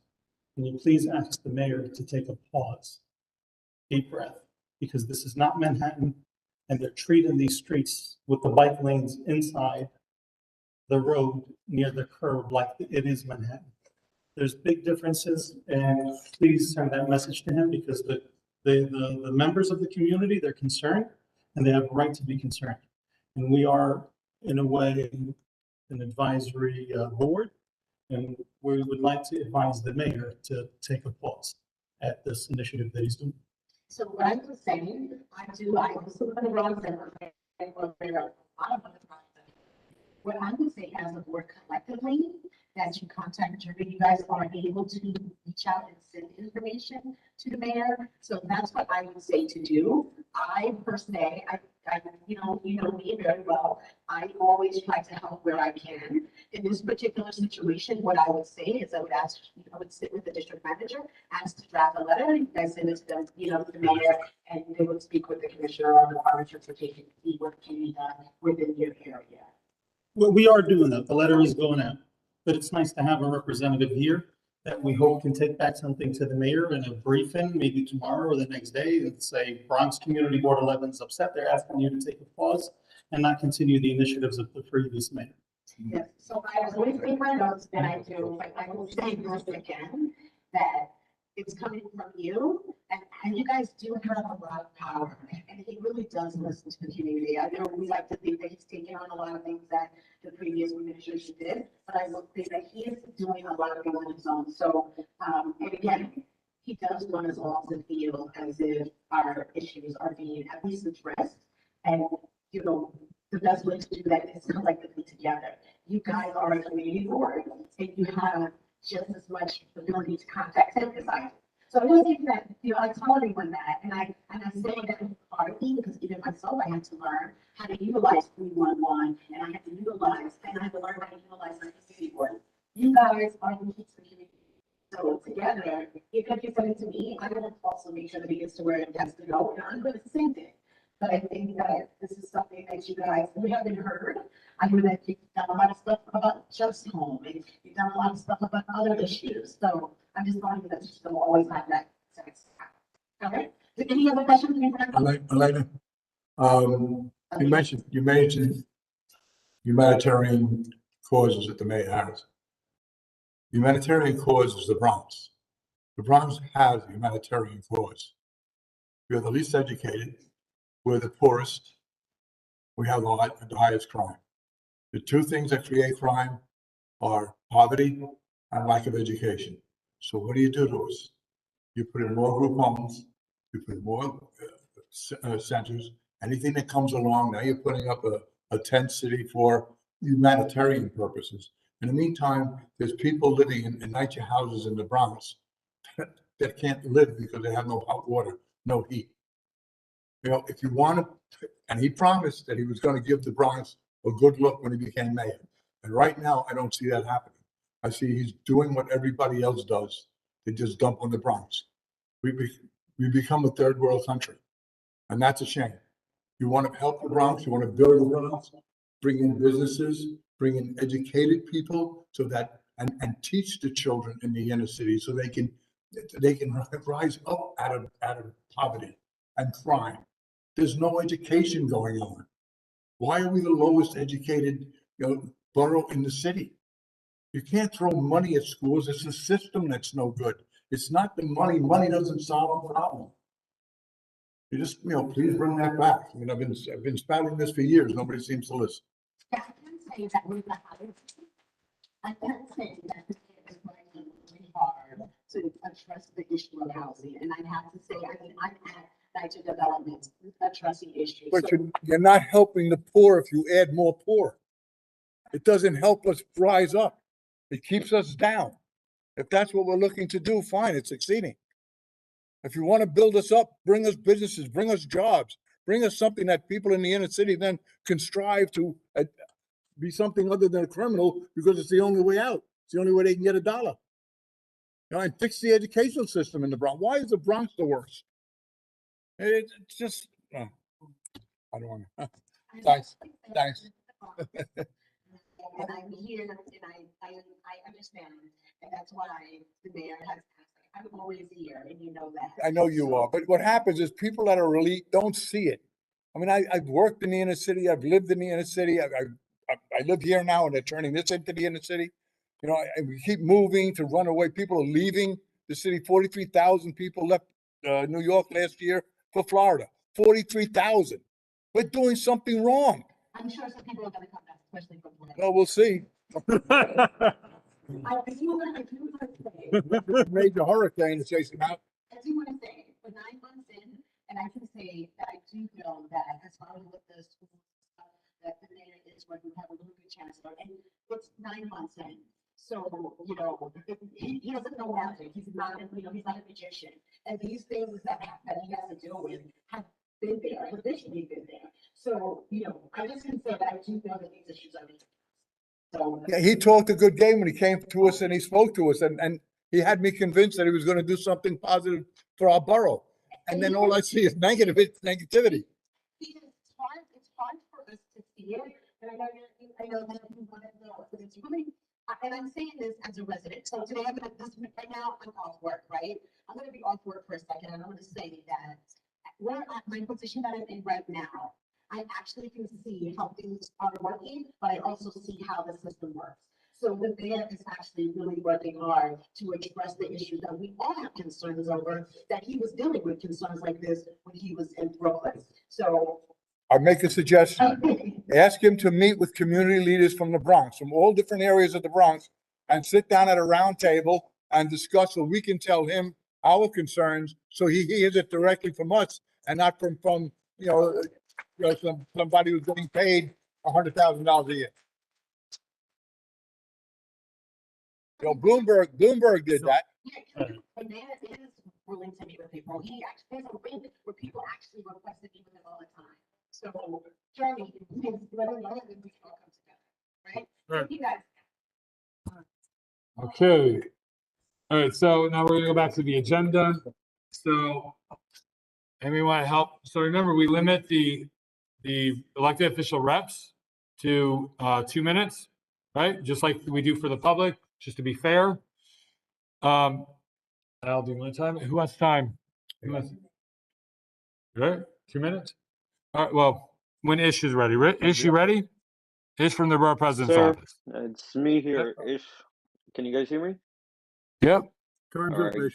Speaker 5: Can you please ask the mayor to take a pause, deep breath, because this is not Manhattan, and they're treating these streets with the bike lanes inside the road near the curb like it is Manhattan. There's big differences, and please send that message to him, because the members of the community, they're concerned, and they have a right to be concerned. And we are, in a way, an advisory board, and we would like to advise the mayor to take a pause at this initiative that he's doing.
Speaker 13: So what I was saying, I also live in the Bronx and I'm aware of a lot of other projects. What I would say as a board collectively, that you contact Jeremy, you guys are able to reach out and send information to the mayor. So that's what I would say to do. I per se, you know me very well. I always try to help where I can. In this particular situation, what I would say is I would sit with the district manager, ask to draft a letter, you guys send it to them, the mayor, and they would speak with the commissioner or the department transportation, see what can be done within your area.
Speaker 5: Well, we are doing that. The letter is going out. But it's nice to have a representative here that we hope can take back something to the mayor in a briefing, maybe tomorrow or the next day, and say Bronx Community Board 11 is upset. They're asking you to take a pause and not continue the initiatives of the previous mayor.
Speaker 13: Yes, so I was always in my notes that I do, but I will say this again, that it's coming from you, and you guys do have a lot of power, and he really does listen to the community. I know we like to think that he's taking on a lot of things that the previous administration did, but I will say that he is doing a lot of things on his own. So, and again, he does want us all to feel as if our issues are being at least addressed, and the best way to do that is collectively together. You guys are a community board, and you have just as much ability to contact him as I do. So I don't think that, I tell everyone that, and I say that partly because even myself, I had to learn how to utilize 311, and I had to learn how to utilize my community board. You guys are the keys to the community. So together, even if you send it to me, I will also make sure that it gets to where it has to go, and I'm going to send it. But I think that this is something that you guys, we haven't heard. I know that you've done a lot of stuff about Just Home, and you've done a lot of stuff about other issues. So I'm just wondering that you still always have that sense. Okay. Any other questions?
Speaker 2: Elena, you mentioned humanitarian causes at the May Harris. Humanitarian cause is the Bronx. The Bronx has a humanitarian cause. We are the least educated. We're the poorest. We have the highest crime. The two things that create crime are poverty and lack of education. So what do you do to us? You put in more group homes, you put in more centers, anything that comes along. Now you're putting up a tent city for humanitarian purposes. In the meantime, there's people living in NYCHA houses in the Bronx that can't live because they have no hot water, no heat. If you want to, and he promised that he was going to give the Bronx a good look when he became mayor. And right now, I don't see that happening. I see he's doing what everybody else does. They just dump on the Bronx. We become a third world country, and that's a shame. You want to help the Bronx, you want to build the Bronx, bring in businesses, bring in educated people, so that and teach the children in the inner city so they can rise up out of poverty and crime. There's no education going on. Why are we the lowest educated borough in the city? You can't throw money at schools. It's a system that's no good. It's not the money. Money doesn't solve the problem. You just, please bring that back. I mean, I've been spouting this for years. Nobody seems to listen.
Speaker 13: Yeah, I can say that we I can say that the state is working really hard to address the issue of housing. And I have to say, I'm at NYCHA Development addressing issues.
Speaker 2: But you're not helping the poor if you add more poor. It doesn't help us rise up. It keeps us down. If that's what we're looking to do, fine, it's succeeding. If you want to build us up, bring us businesses, bring us jobs, bring us something that people in the inner city then can strive to be something other than a criminal, because it's the only way out. It's the only way they can get $1. And fix the educational system in the Bronx. Why is the Bronx the worst? It's just, I don't want to. Thanks, thanks.
Speaker 13: And I'm here and I understand, and that's why the mayor has asked, I'm always here, and you know that.
Speaker 2: I know you are, but what happens is people that are elite don't see it. I mean, I've worked in the inner city, I've lived in the inner city, I live here now and they're turning this into the inner city. You know, we keep moving to run away. People are leaving the city. 43,000 people left New York last year for Florida. 43,000. We're doing something wrong.
Speaker 13: I'm sure some people are gonna come back, especially from Florida.
Speaker 2: Well, we'll see.
Speaker 13: I do want to say,
Speaker 2: Major hurricane is chasing out.
Speaker 13: I do want to say, for 9 months in, and I can say that I do know that as far as with the school, that the mayor is where we have a really good chance of, and it's 9 months in. So, you know, he doesn't know magic. He's not, you know, he's not a magician. And these things that he has to deal with have been there, habitually been there. So, you know, I just can say that I do know that these issues are. So.
Speaker 2: Yeah, he talked a good game when he came to us and he spoke to us and he had me convinced that he was going to do something positive for our borough. And then all I see is negativity.
Speaker 13: It's hard for us to see it. And I know that you want to know, but it's really, and I'm saying this as a resident. So today right now I'm off work, right? I'm going to be off work for a second. And I'm going to say that where my position that I'm in right now, I actually can see how things are working, but I also see how the system works. So the mayor is actually really working hard to address the issues that we all have concerns over, that he was dealing with concerns like this when he was in Brooklyn. So
Speaker 2: I'll make a suggestion. Ask him to meet with community leaders from the Bronx, from all different areas of the Bronx, and sit down at a round table and discuss so we can tell him our concerns, so he hears it directly from us and not from somebody who's getting paid $100,000 a year. You know, Bloomberg did that.
Speaker 13: The mayor is willing to meet with people. He actually has a ring where people actually request to meet with him all the time. So, Jeremy, please let him know that we can all come together, right?
Speaker 4: Right.
Speaker 13: You guys.
Speaker 4: Okay. All right, so now we're gonna go back to the agenda. So, anybody want to help? So remember, we limit the elected official reps to 2 minutes, right? Just like we do for the public, just to be fair. I'll do my time. Who has time? Who has? Right, 2 minutes? All right, well, when Ish is ready. Ish, you ready? Ish from the Borough President's
Speaker 7: Sir,
Speaker 4: office.
Speaker 7: it's me here. Ish, can you guys hear me?
Speaker 4: Yep.
Speaker 7: All right.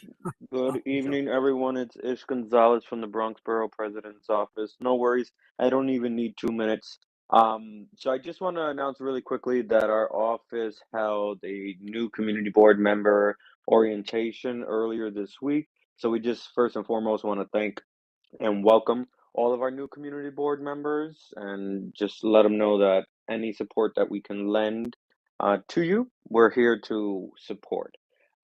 Speaker 7: Good evening, everyone. It's Ish Gonzalez from the Bronx Borough President's office. No worries. I don't even need 2 minutes. So I just want to announce really quickly that our office held a new community board member orientation earlier this week. So we just first and foremost want to thank and welcome all of our new community board members and just let them know that any support that we can lend to you, we're here to support.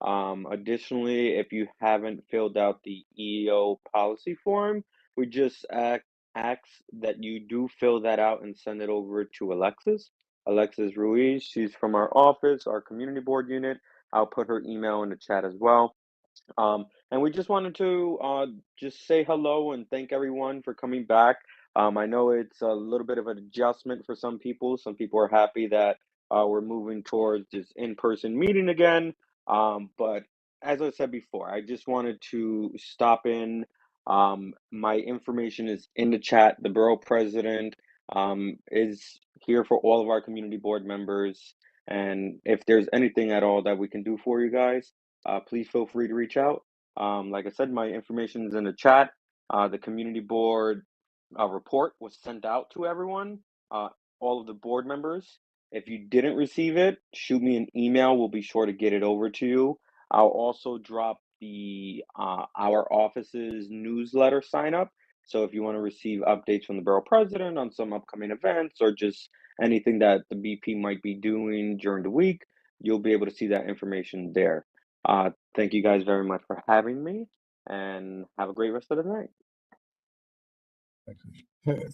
Speaker 7: Additionally, if you haven't filled out the EEO policy form, we just ask that you do fill that out and send it over to Alexis Ruiz. She's from our office, our community board unit. I'll put her email in the chat as well. And we just wanted to just say hello and thank everyone for coming back. I know it's a little bit of an adjustment for some people. Some people are happy that we're moving towards this in-person meeting again. But as I said before, I just wanted to stop in. My information is in the chat. The borough president is here for all of our community board members. And if there's anything at all that we can do for you guys, please feel free to reach out. Like I said, my information is in the chat. The community board report was sent out to everyone, all of the board members. If you didn't receive it, shoot me an email. We'll be sure to get it over to you. I'll also drop the our office's newsletter sign up. So if you want to receive updates from the borough president on some upcoming events or just anything that the BP might be doing during the week, you'll be able to see that information there. Thank you guys very much for having me and have a great rest of the night.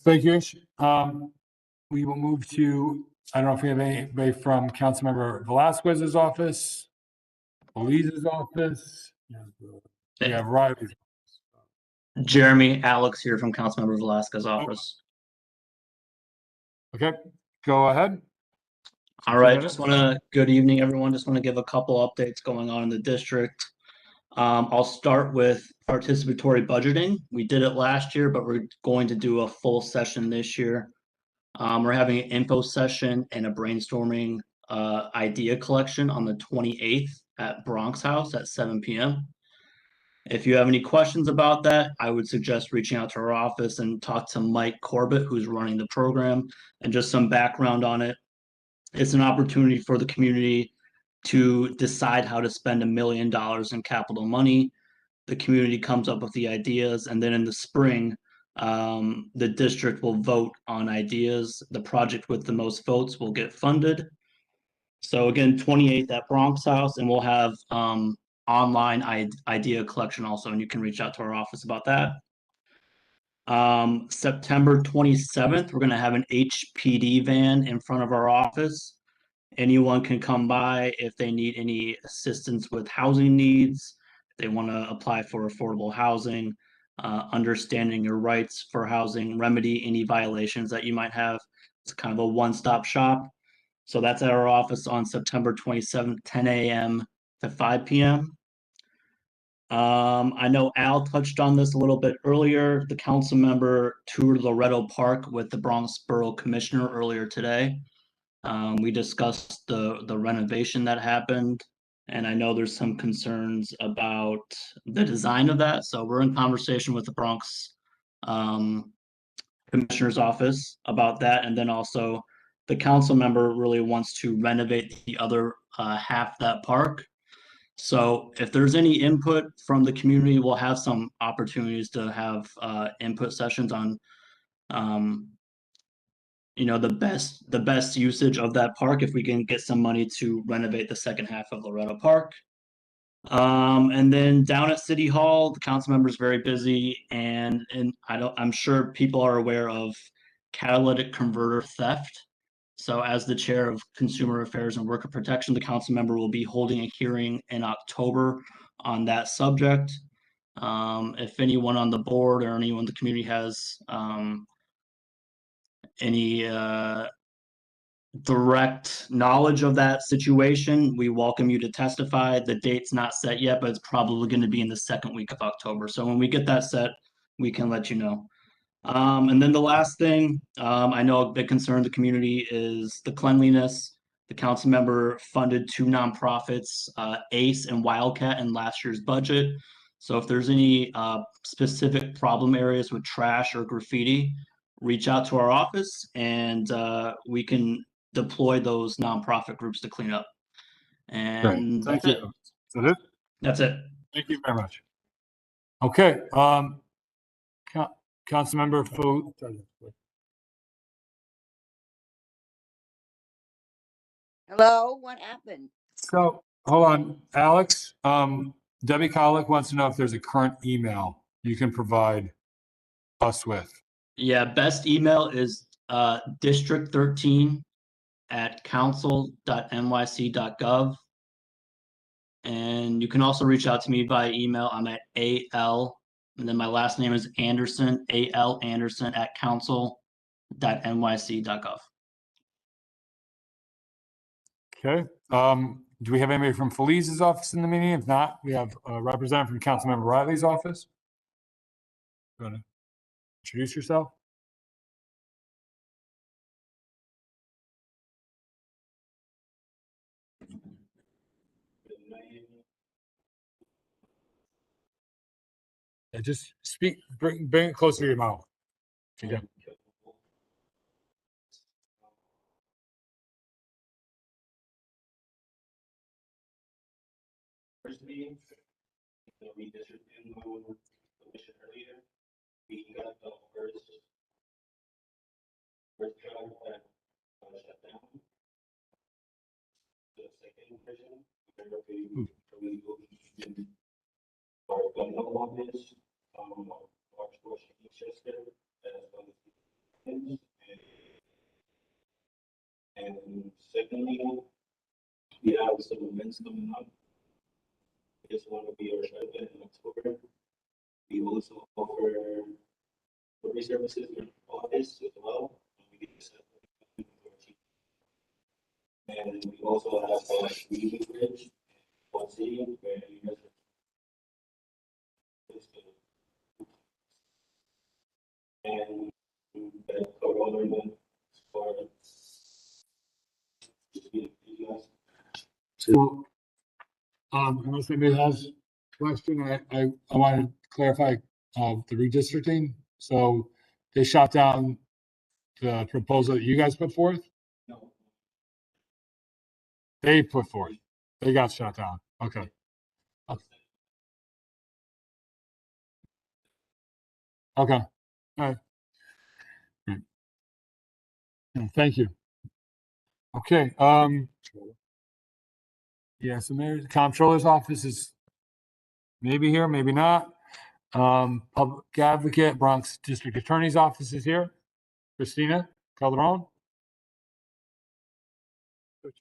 Speaker 4: Thank you, Ish. We will move to, I don't know if we have anybody from Councilmember Velasquez's office, Elise's office. We have Riley's.
Speaker 14: Jeremy, Alex here from Councilmember Velasquez's office.
Speaker 4: Okay, go ahead.
Speaker 14: All right, good evening, everyone. Just want to give a couple updates going on in the district. I'll start with participatory budgeting. We did it last year, but we're going to do a full session this year. We're having an info session and a brainstorming idea collection on the 28th at Bronx House at 7 p.m. If you have any questions about that, I would suggest reaching out to our office and talk to Mike Corbett, who's running the program, and just some background on it. It's an opportunity for the community to decide how to spend $1 million in capital money. The community comes up with the ideas, and then in the spring, the district will vote on ideas. The project with the most votes will get funded. So again, 28th at Bronx House, and we'll have online idea collection also, and you can reach out to our office about that. September 27th, we're going to have an HPD van in front of our office. Anyone can come by if they need any assistance with housing needs, if they want to apply for affordable housing, understanding your rights for housing, remedy any violations that you might have. It's kind of a one-stop shop. So that's at our office on September 27th, 10 a.m. to 5 p.m. I know Al touched on this a little bit earlier. The council member toured Loretto Park with the Bronx Borough Commissioner earlier today. We discussed the renovation that happened, and I know there's some concerns about the design of that. So we're in conversation with the Bronx Commissioner's office about that, and then also the council member really wants to renovate the other half that park. So if there's any input from the community, we'll have some opportunities to have input sessions on the best usage of that park if we can get some money to renovate the second half of Loretto Park. And then down at City Hall, the council member is very busy, and I'm sure people are aware of catalytic converter theft. So as the chair of Consumer Affairs and Worker Protection, the council member will be holding a hearing in October on that subject. If anyone on the board or anyone in the community has any direct knowledge of that situation, we welcome you to testify. The date's not set yet, but it's probably going to be in the second week of October. So when we get that set, we can let you know. And then the last thing, I know a big concern of the community is the cleanliness. The council member funded 2 nonprofits, ACE and Wildcat, in last year's budget. So if there's any specific problem areas with trash or graffiti, reach out to our office, and we can deploy those nonprofit groups to clean up. And
Speaker 4: Thank
Speaker 14: that's it.
Speaker 4: you. Is that it?
Speaker 14: That's it.
Speaker 4: Thank you very much. Okay, Councilmember Fu.
Speaker 10: Hello, what happened?
Speaker 4: So, hold on, Alex, Debbie Colick wants to know if there's a current email you can provide us with.
Speaker 14: Yeah, best email is district13@council.nyc.gov. And you can also reach out to me by email. I'm at AL, and then my last name is Anderson, AL Anderson @council.nyc.gov.
Speaker 4: Okay, do we have anybody from Feliz's office in the meeting? If not, we have a representative from Councilmember Riley's office. You want to introduce yourself? Yeah, just speak, bring it closer to your mouth. Okay.
Speaker 11: First meeting, we district in commission earlier. We got the first round that shut down. The second version, we will be in our gun office, our sports Chester, as well as and secondly, we have some events coming up. This one will be our event in October. We also offer services in office as well. We get And we also have a community bridge, one city, where you guys and the co-owner for
Speaker 4: So, unless anybody has a question, I want to clarify, the redistricting. So they shot down the proposal that you guys put forth?
Speaker 11: No.
Speaker 4: They put forth. They got shot down. Okay. Okay. All right. Great. Yeah, thank you. Okay, yeah, so maybe the comptroller's office is maybe here, maybe not. Public advocate, Bronx District Attorney's office is here. Christina Calderon.
Speaker 9: Good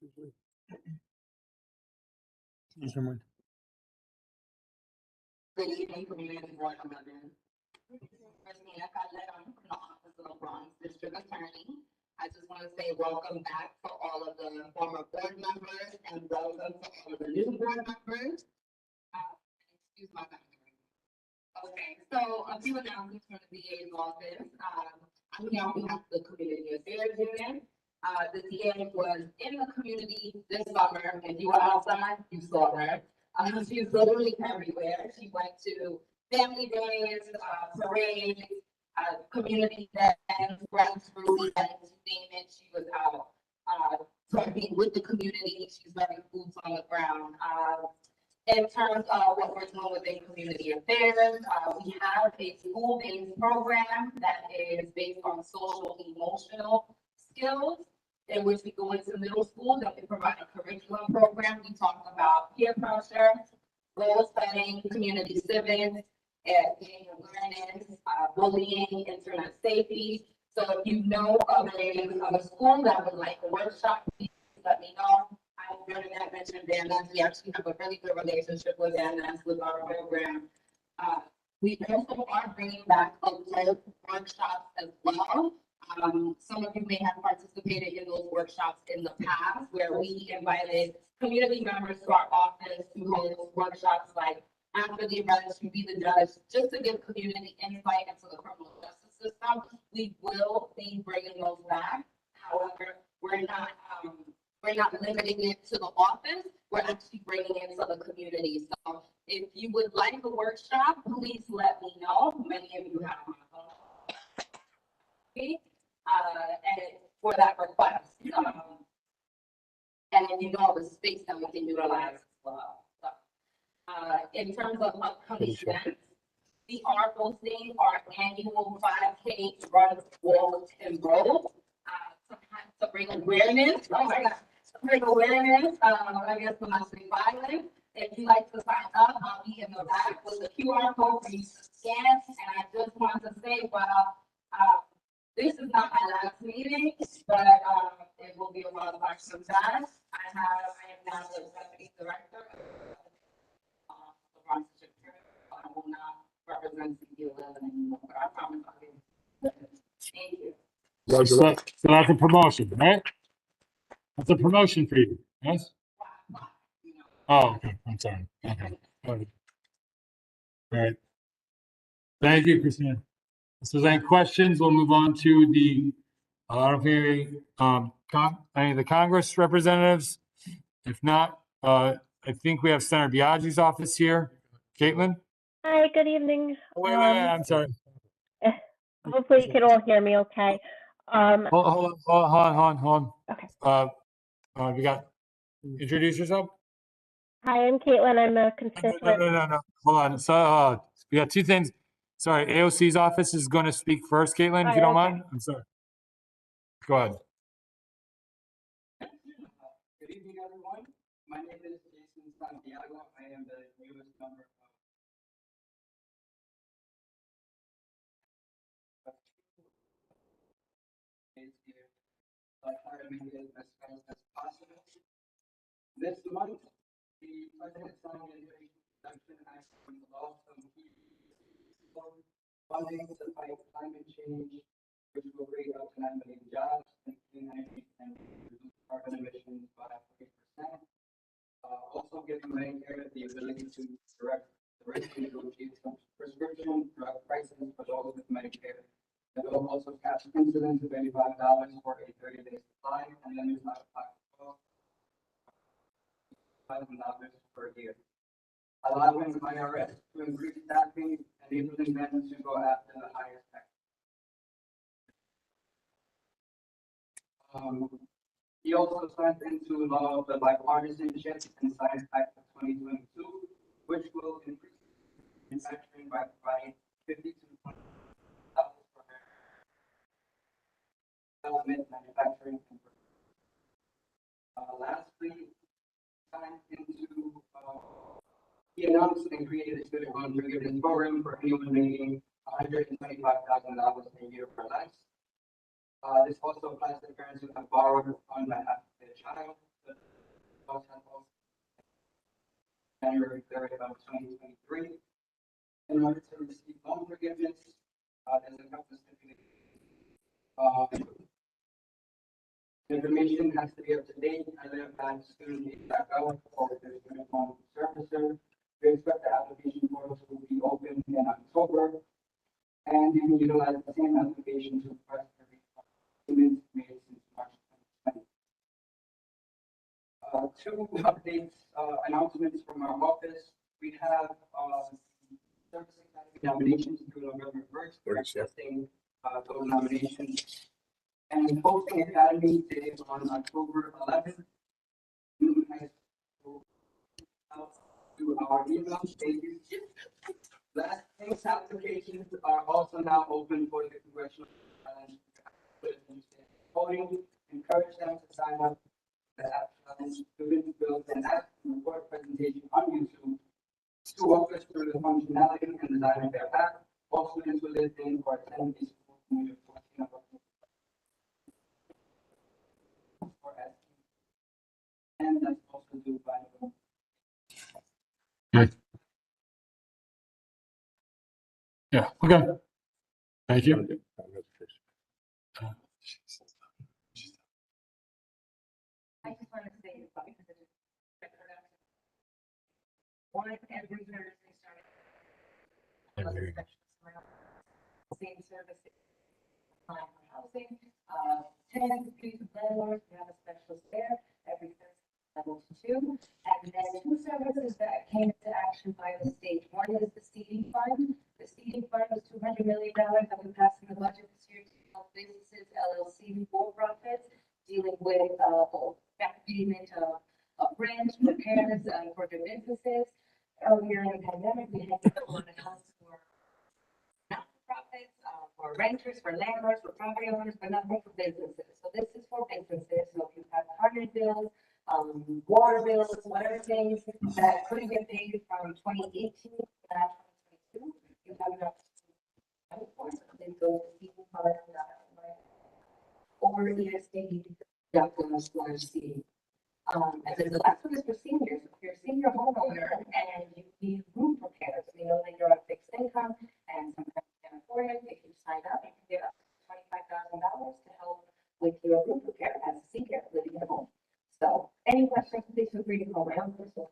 Speaker 9: evening, community board members. Christina Calderon from the Office of the Bronx District Attorney. I just want to say welcome back for all of the former board members and welcome to all of the new board members. Excuse my background. Okay, so a few announcements from the DA's office. I'm here on behalf of the Community Affairs Unit. The DA was in the community this summer. If you were outside, you saw her. She's literally everywhere. She went to family days, parades, community events, grassroots events, you name it. She was out talking with the community. She's very boots on the ground. In terms of what we're doing within community affairs, we have a school-based program that is based on social emotional skills, in which we go into middle school, that we provide a curriculum program. We talk about peer pressure, goal setting, community civics, game awareness, bullying, internet safety. So if you know of a school that would like a workshop, please let me know. Bernadette mentioned Van Ness. We actually have a really good relationship with Van Ness with our program. We also are bringing back adult workshops as well. Some of you may have participated in those workshops in the past, where we invited community members to our office to hold workshops like after the event, to be the judge, just to give community insight into the criminal justice system. We will be bringing those back. However, we're not limiting it to the office. We're actually bringing it to the community. So if you would like a workshop, please let me know. Many of you have my phone. Okay. And for that request. And then you know the space that we can utilize as well. So, in terms of upcoming events, we are hosting our annual 5K run, walk, and roll to bring awareness. Oh my God. Bring awareness, I guess, domestic violence. If you'd like to sign up, I'll be in the back with the QR code for you to scan. And I just want to say, well, this is not my last meeting, but it will be a lot of action time. I am now the deputy director of the Bronx District. I will not represent CB11 anymore, but I promise I'll be. Thank you.
Speaker 4: So that's a promotion, right? That's a promotion for you, yes? Oh, okay, I'm sorry. Okay. All right. Thank you, Christina. If there's any questions, we'll move on to the, I don't think any of the Congress representatives. If not, I think we have Senator Biagi's office here. Caitlin?
Speaker 15: Hi, good evening.
Speaker 4: Wait, I'm sorry.
Speaker 15: Hopefully you can all hear me okay.
Speaker 4: Hold on.
Speaker 15: Okay.
Speaker 4: We got, introduce yourself.
Speaker 15: Hi, I'm Caitlin. I'm a constituent.
Speaker 4: No. Hold on. So we got two things. Sorry, AOC's office is going to speak first, Caitlin, if you don't mind. I'm sorry. Go ahead.
Speaker 16: Good evening, everyone. My name is Jason Santiago. I am the newest member of try to make it as fast as possible. This month, the President signed the Inflation Reduction Act into law, some key funding to fight climate change, which will create up to 9 million jobs and reduce carbon emissions by Medicare the ability to direct the risk to negotiate some prescription drug prices for those with Medicare. The bill also caps incidents of $85 for a 30-day supply, and then there's not $5,000 per year. Allowing IRS to increase staffing, enabling them to go after the highest tax. He also signed into law the bipartisanship and science act of 2022, which will increase manufacturing by providing 50 to 20 per development, manufacturing, and lastly, signed into he announced and created a student loan forgiveness program for anyone making $125,000 a year or less. This also applies to parents who have borrowed on behalf of their child. January 3rd of 2023. In order to receive loan forgiveness, there's a couple of stipulations. Information has to be up to date, identified student.gov or the student loan servicer. We expect the application portal to be open in October, and you can utilize the same application to request the payments made since March 2020. Two updates, announcements from our office. We have Service Academy nominations through November 1st. We're accepting those nominations. And Posting Academy Day on October 11th. Newton High School to our email pages. Last things applications are also now open for the congressional voting. Encourage them to sign up the student build an app and record presentation on YouTube to walk us through the functionality and design of their app. All students will live in or attend the school community and that's also due by
Speaker 4: Yeah, okay. Thank you.
Speaker 9: I just want to say, because it is, one, every Thursday starting. Same services, applying for housing, tenants, landlords, we have a specialist there every Thursday, level 2. And then 2 services that came into action by the state. One is the CD fund. The CD fund was $200 million that we passed in the budget this year to help businesses, LLC, for-profits, dealing with back payment of rent, repairs for their businesses. Earlier in the pandemic, we had to go on accounts for not-for-profits, for renters, for landlords, for property owners, but nothing for businesses. So this is for businesses. So if you have credit bills, water bills, whatever things that couldn't get paid from 2018 to 2022, you have enough for then go to CD fund or ESD.gov/CD. And then the last one is for seniors. If you're a senior homeowner and you need roof repairs, we know that you're on fixed income and sometimes you can't afford it. If you sign up, you can get up to $25,000 to help with your roof repair as a senior living at home. So any questions, please feel free to call my office or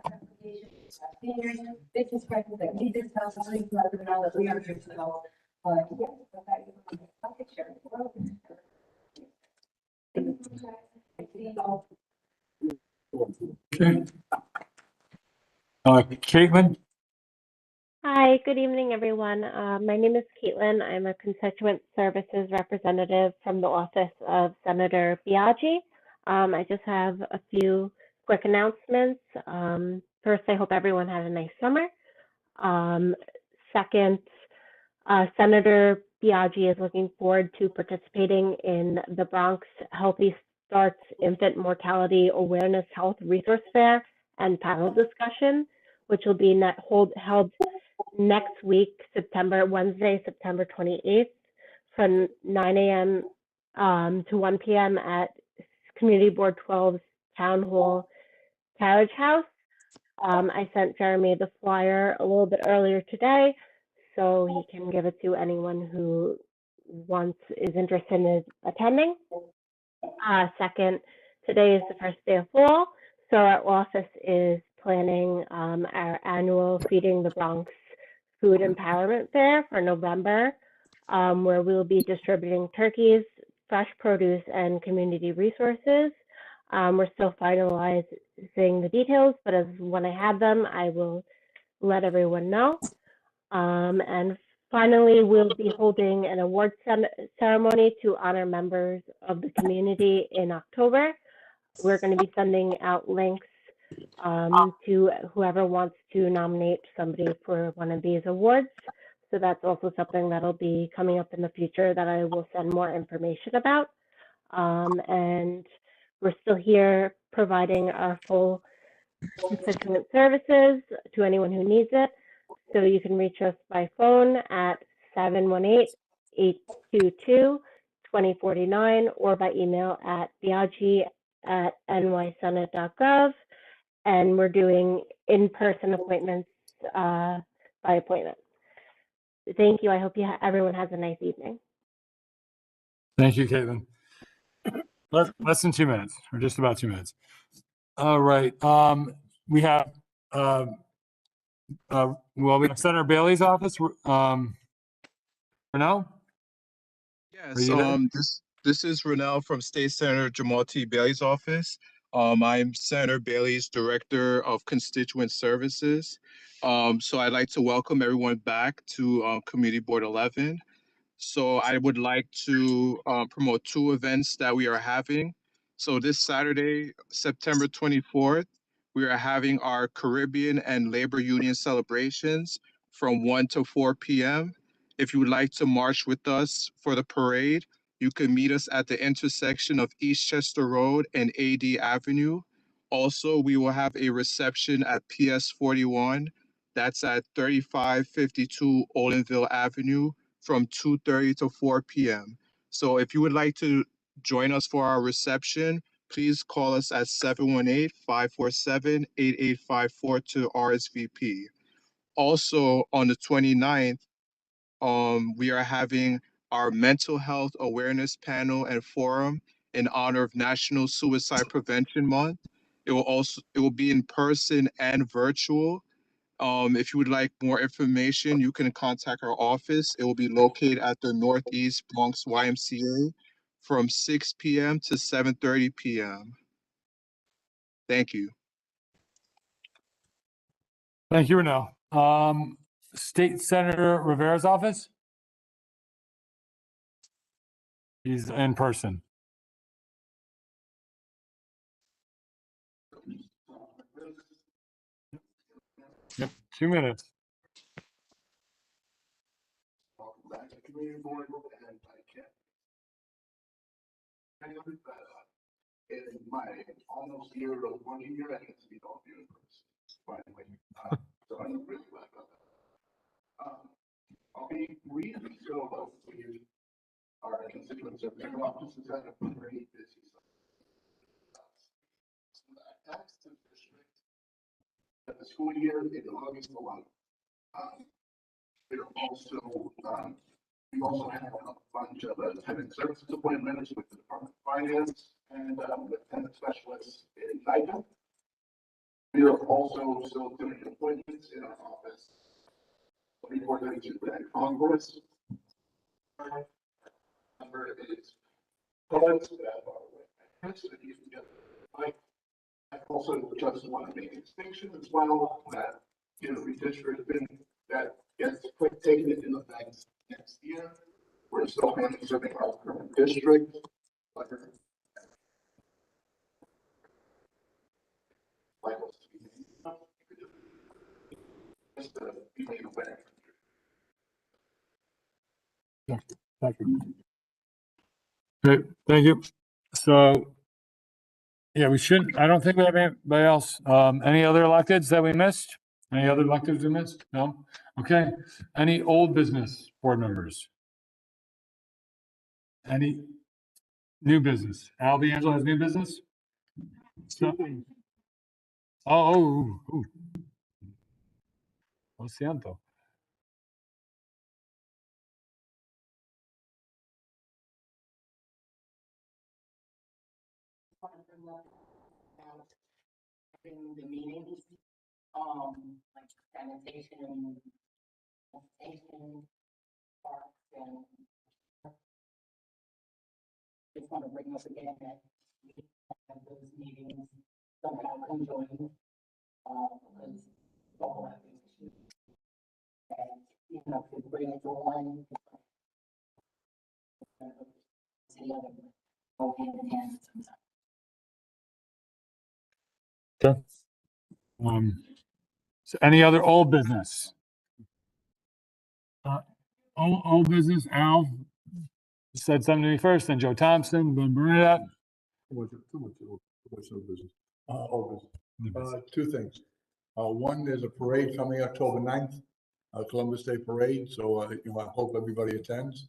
Speaker 9: applications, seniors, business partners that need this help, please let them know that we are here to help. But yeah, I'll get shared.
Speaker 4: Okay. Caitlin?
Speaker 15: Hi, good evening, everyone. My name is Caitlin. I'm a constituent services representative from the office of Senator Biaggi. I just have a few quick announcements. First, I hope everyone had a nice summer. Second, Senator Biaggi is looking forward to participating in the Bronx Healthy Starts Infant Mortality Awareness Health Resource Fair and panel discussion, which will be held next week, Wednesday, September 28th, from 9 a.m. To 1 p.m. at Community Board 12's Town Hall Carriage House. I sent Jeremy the flyer a little bit earlier today, so he can give it to anyone who is interested in attending. Second, today is the first day of fall, so our office is planning our annual Feeding the Bronx Food Empowerment Fair for November, where we'll be distributing turkeys, fresh produce, and community resources. We're still finalizing the details, but when I have them, I will let everyone know. And finally, we'll be holding an award ceremony to honor members of the community in October. We're going to be sending out links to whoever wants to nominate somebody for one of these awards. So that's also something that'll be coming up in the future that I will send more information about. And we're still here providing our full constituent services to anyone who needs it. So you can reach us by phone at 718-822-2049 or by email at biagi@nysenate.gov. And we're doing in-person appointments by appointment. Thank you. I hope everyone has a nice evening.
Speaker 4: Thank you, Caitlin. Less than 2 minutes, or just about 2 minutes. All right. We have we have Senator Bailey's office. Renell?
Speaker 17: Yes, this is Renell from State Senator Jamal T. Bailey's office. I'm Senator Bailey's Director of Constituent Services. So I'd like to welcome everyone back to Community Board 11. So I would like to promote 2 events that we are having. So this Saturday, September 24th, we are having our Caribbean and Labor Union celebrations from 1 to 4 p.m. If you would like to march with us for the parade, you can meet us at the intersection of Eastchester Road and AD Avenue. Also, we will have a reception at PS 41. That's at 3552 Olinville Avenue from 2:30 to 4 p.m. So if you would like to join us for our reception, please call us at 718-547-8854 to RSVP. Also on the 29th, we are having our mental health awareness panel and forum in honor of National Suicide Prevention Month. It will be in person and virtual. If you would like more information, you can contact our office. It will be located at the Northeast Bronx YMCA from 6 p.m. to 7:30 p.m. Thank you.
Speaker 4: Thank you, Renell. State Senator Rivera's office? He's in person. Yep, 2 minutes.
Speaker 11: Back to community board, and I can't. In my almost year of 1 year, I get to meet all of you in person. Finally, so I'm really glad about that. I'll be really solo for you. Our constituents of their offices had a pretty busy summer. I asked the district that the school year in August alone. There also, we also have a bunch of tenant services appointments with the Department of Finance and with tenant specialists in NICA. We are also still doing appointments in our office. 2432 at Congress. Number is comments that are I also just want to make a distinction as well that redistricting that gets taken into effect next year. We're still serving our current district. Just to be made aware.
Speaker 4: Thank you. Great, thank you. So, yeah, I don't think we have anybody else. Any other electeds that we missed? Any other electeds we missed? No? Okay. Any old business board members? Any new business? Al D'Angelo has new business? Something. Oh. Lo siento.
Speaker 13: The meetings
Speaker 9: like sanitation, station, parks, and just want to bring up again that we have those meetings, somehow can join, because all have these issues. And, you know, if we bring it to one, to the other, go hand in hand sometimes.
Speaker 4: Okay. So any other old business? Old business, Al said something to me first, then Joe Thompson, then Bernadette.
Speaker 2: Too much of business. Two things. One, there's a parade coming October 9th, Columbus Day Parade, so, you know, I hope everybody attends.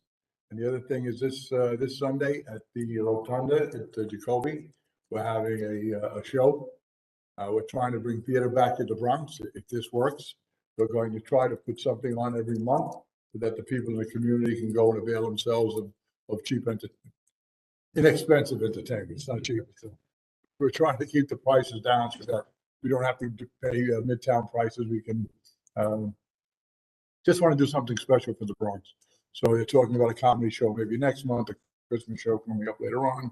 Speaker 2: And the other thing is this Sunday at the Rotunda at the Jacoby, we're having a show. We're trying to bring theater back to the Bronx. If this works, we're going to try to put something on every month so that the people in the community can go and avail themselves of cheap inexpensive entertainment. It's not cheap. So we're trying to keep the prices down so that we don't have to pay midtown prices. We can just want to do something special for the Bronx. So they're talking about a comedy show maybe next month, a Christmas show coming up later on.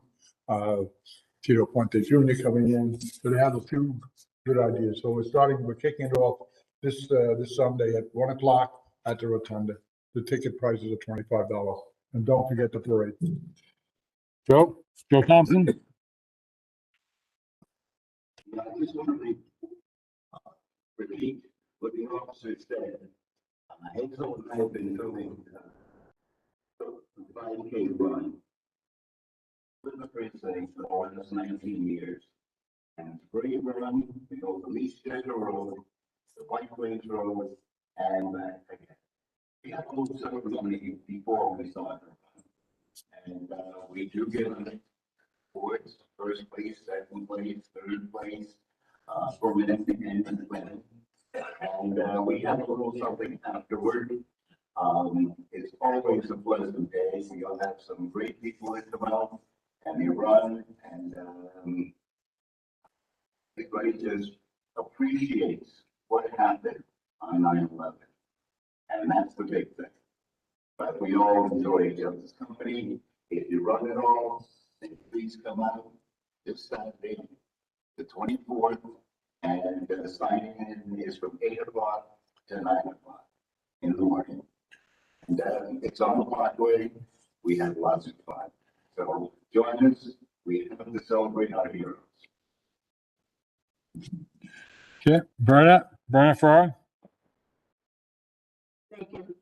Speaker 2: Tito Puente Jr. coming in. So they have a few good ideas. So we're kicking it off this Sunday at 1 o'clock at the Rotunda. The ticket prices are $25. And don't forget the parade.
Speaker 4: Joe Thompson.
Speaker 11: I just want to repeat what the officer said. Hazel and I have been doing the 5K run with the precinct for the last 19 years. And it's a great run. We go from East Chester Road, the White Plains Road, and back again. We have a little ceremony before we start the run. And we do get awards, first place, second place, third place, for minutes and women. And we have a little something afterward. It's always a pleasant day. You'll have some great people that come out and they run, and everybody just appreciates what happened on 9/11. And that's the big thing. But we all enjoy each other's company. If you run it all, then please come out this Saturday, the 24th, and the signing in is from 8 o'clock to 9 o'clock in the morning. And it's on the Parkway. We have lots of fun. So join us. We have to celebrate our heroes.
Speaker 4: Okay, Bernadette Farrar.
Speaker 12: Thank you.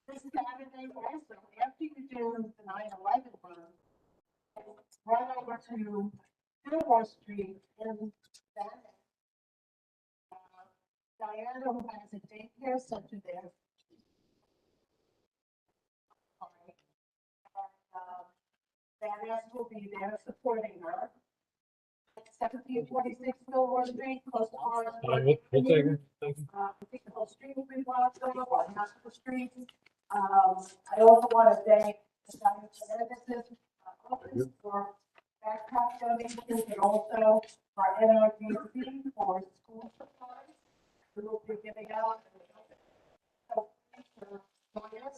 Speaker 12: This Saturday also, after you do the 9/11 run, run over to Fillmore Street in Bannon. Diana, who has a daycare center there. Bannon will be there supporting her. 1746 Fillmore Street, close to ours. I think the whole street will be blocked over, or half of the street. I also want to thank the Diamond Services office for backpack donations and also our NRDC for school supplies. We will be giving out. So thanks for joining us.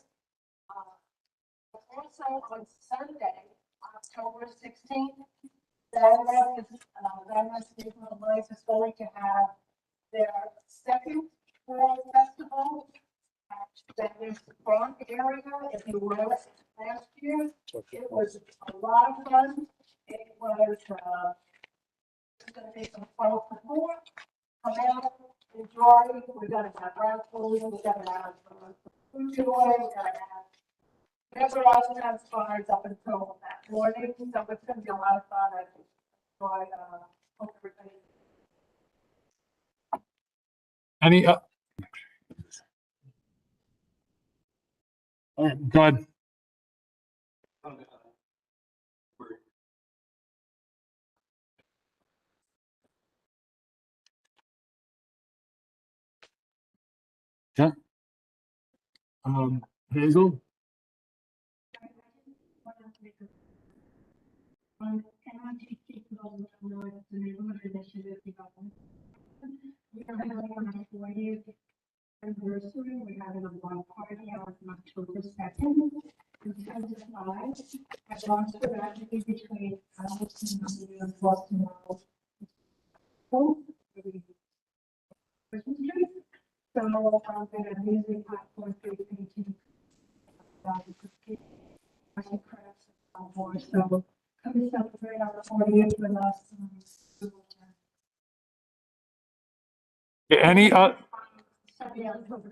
Speaker 12: Also on Sunday, October 16th, Landmark Neighborhood Lights is going to have their second World Festival at the Bronx area. If you were last year, it was a lot of fun. It was going to be some fun before. Come out, enjoy. We're going to have raffles. We're going to have food giveaway. We're going to have whatever else transpires up until that morning. So it's going to be a lot of fun. I enjoy. Hope everybody.
Speaker 4: Any? All right, go ahead. Yeah. Hazel.
Speaker 18: NRDC the neighborhood initiative development.
Speaker 13: We are having our 40th anniversary. We're having a block party on October 2nd. From 10 to 5. At Bronxville, actually between Allison and Boston. Christmas tree. So, there are music, popcorn, food, painting, crafts, and more. So, come and celebrate our 40th with us.
Speaker 4: Any,
Speaker 13: Sorry, October.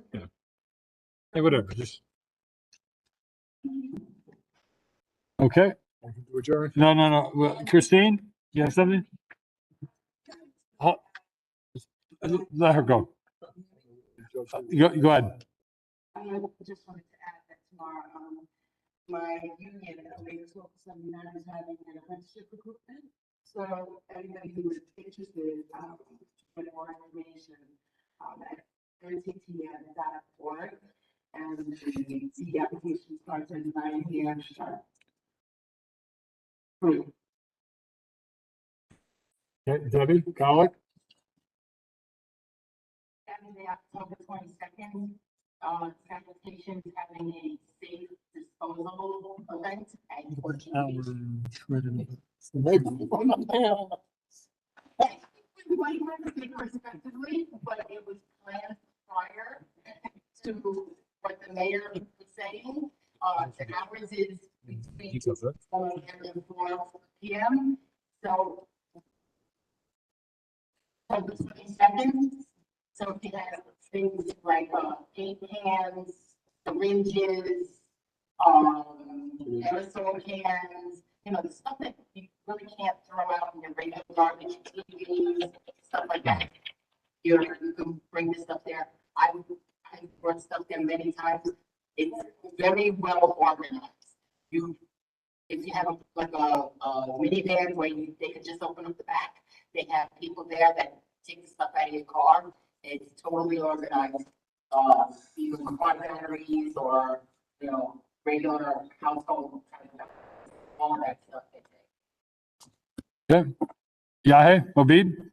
Speaker 4: hey, whatever, just. Okay.
Speaker 2: Adjourn.
Speaker 4: No. Well, Christine, you have something? Oh, let her go. Go ahead.
Speaker 13: I just wanted to add that tomorrow, my union, Ladies Local 79, is having an apprenticeship recruitment. So anybody who is interested, for more information, at nttn.org, and the application starts at 9 a.m. sharp.
Speaker 4: Okay, Debbie, Colic?
Speaker 9: Saturday, October 22nd, sanitation is having a safe disposal event at 14. We might have to take respectively, but it was planned prior to what the mayor was saying. The hours is between 4 a.m. and 4 p.m. So, the 22nd. So if you have things like paint cans, syringes, aerosol cans, you know, the stuff that you really can't throw out in your regular garbage, TVs, stuff like that. You can bring this stuff there. I've brought stuff there many times. It's very well organized. If you have like a minivan where they can just open up the back, they have people there that take the stuff out of your car. It's totally organized. Even car batteries or, you know, regular household, all that stuff.
Speaker 4: Okay. Yahe, Obid?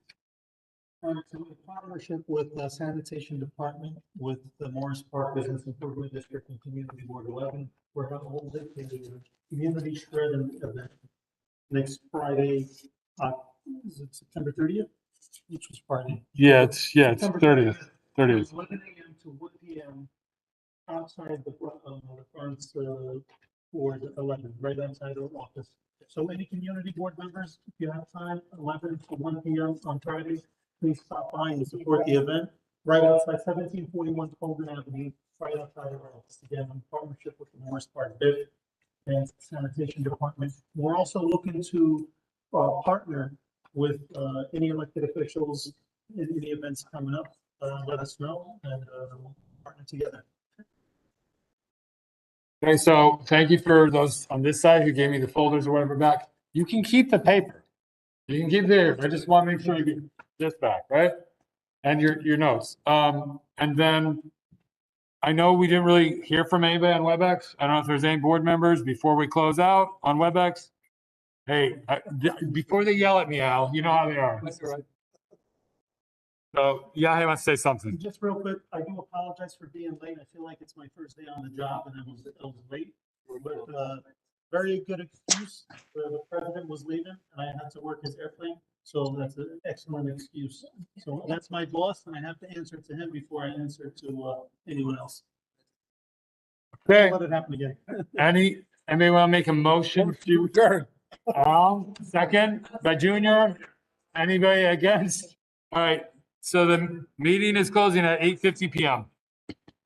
Speaker 5: So in partnership with the sanitation department, with the Morris Park Business Improvement District and Community Board 11, we're going to hold a community shredding event next Friday, is it September 30th? Which was Friday?
Speaker 4: Yeah, it's 30th. 30th.
Speaker 5: 11 a.m. to 1 p.m. outside the front for the 11, right outside our office. So any community board members, if you have time, 11 to 1 p.m. on Friday, please stop by and support the event right outside 1741 Colgan Avenue, right outside our office. Again, in partnership with the Morris Park BIF and Sanitation Department. We're also looking to partner with any elected officials in any events coming up. Let us know and we'll partner together.
Speaker 4: Okay, so thank you for those on this side who gave me the folders or whatever back. You can keep the paper. You can keep there. I just want to make sure you get this back, right? And your notes. And then I know we didn't really hear from anybody on WebEx. I don't know if there's any board members before we close out on WebEx. Hey, before they yell at me, Al, you know how they are.
Speaker 5: That's all right.
Speaker 4: So Yahe wants to say something.
Speaker 5: Just real quick, I do apologize for being late. I feel like it's my first day on the job and I was late. But very good excuse. The president was leaving and I had to work his airplane. So that's an excellent excuse. So that's my boss and I have to answer to him before I answer to anyone else.
Speaker 4: Okay.
Speaker 5: Let it happen again.
Speaker 4: Anybody want to make a motion to adjourn? Al, second by Junior. Anybody against? All right. So the meeting is closing at 8:50 p.m.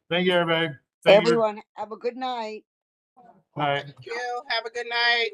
Speaker 4: Thank you, everybody. Thank you.
Speaker 10: Everyone, have a good night.
Speaker 4: All right.
Speaker 18: Thank you. Have a good night.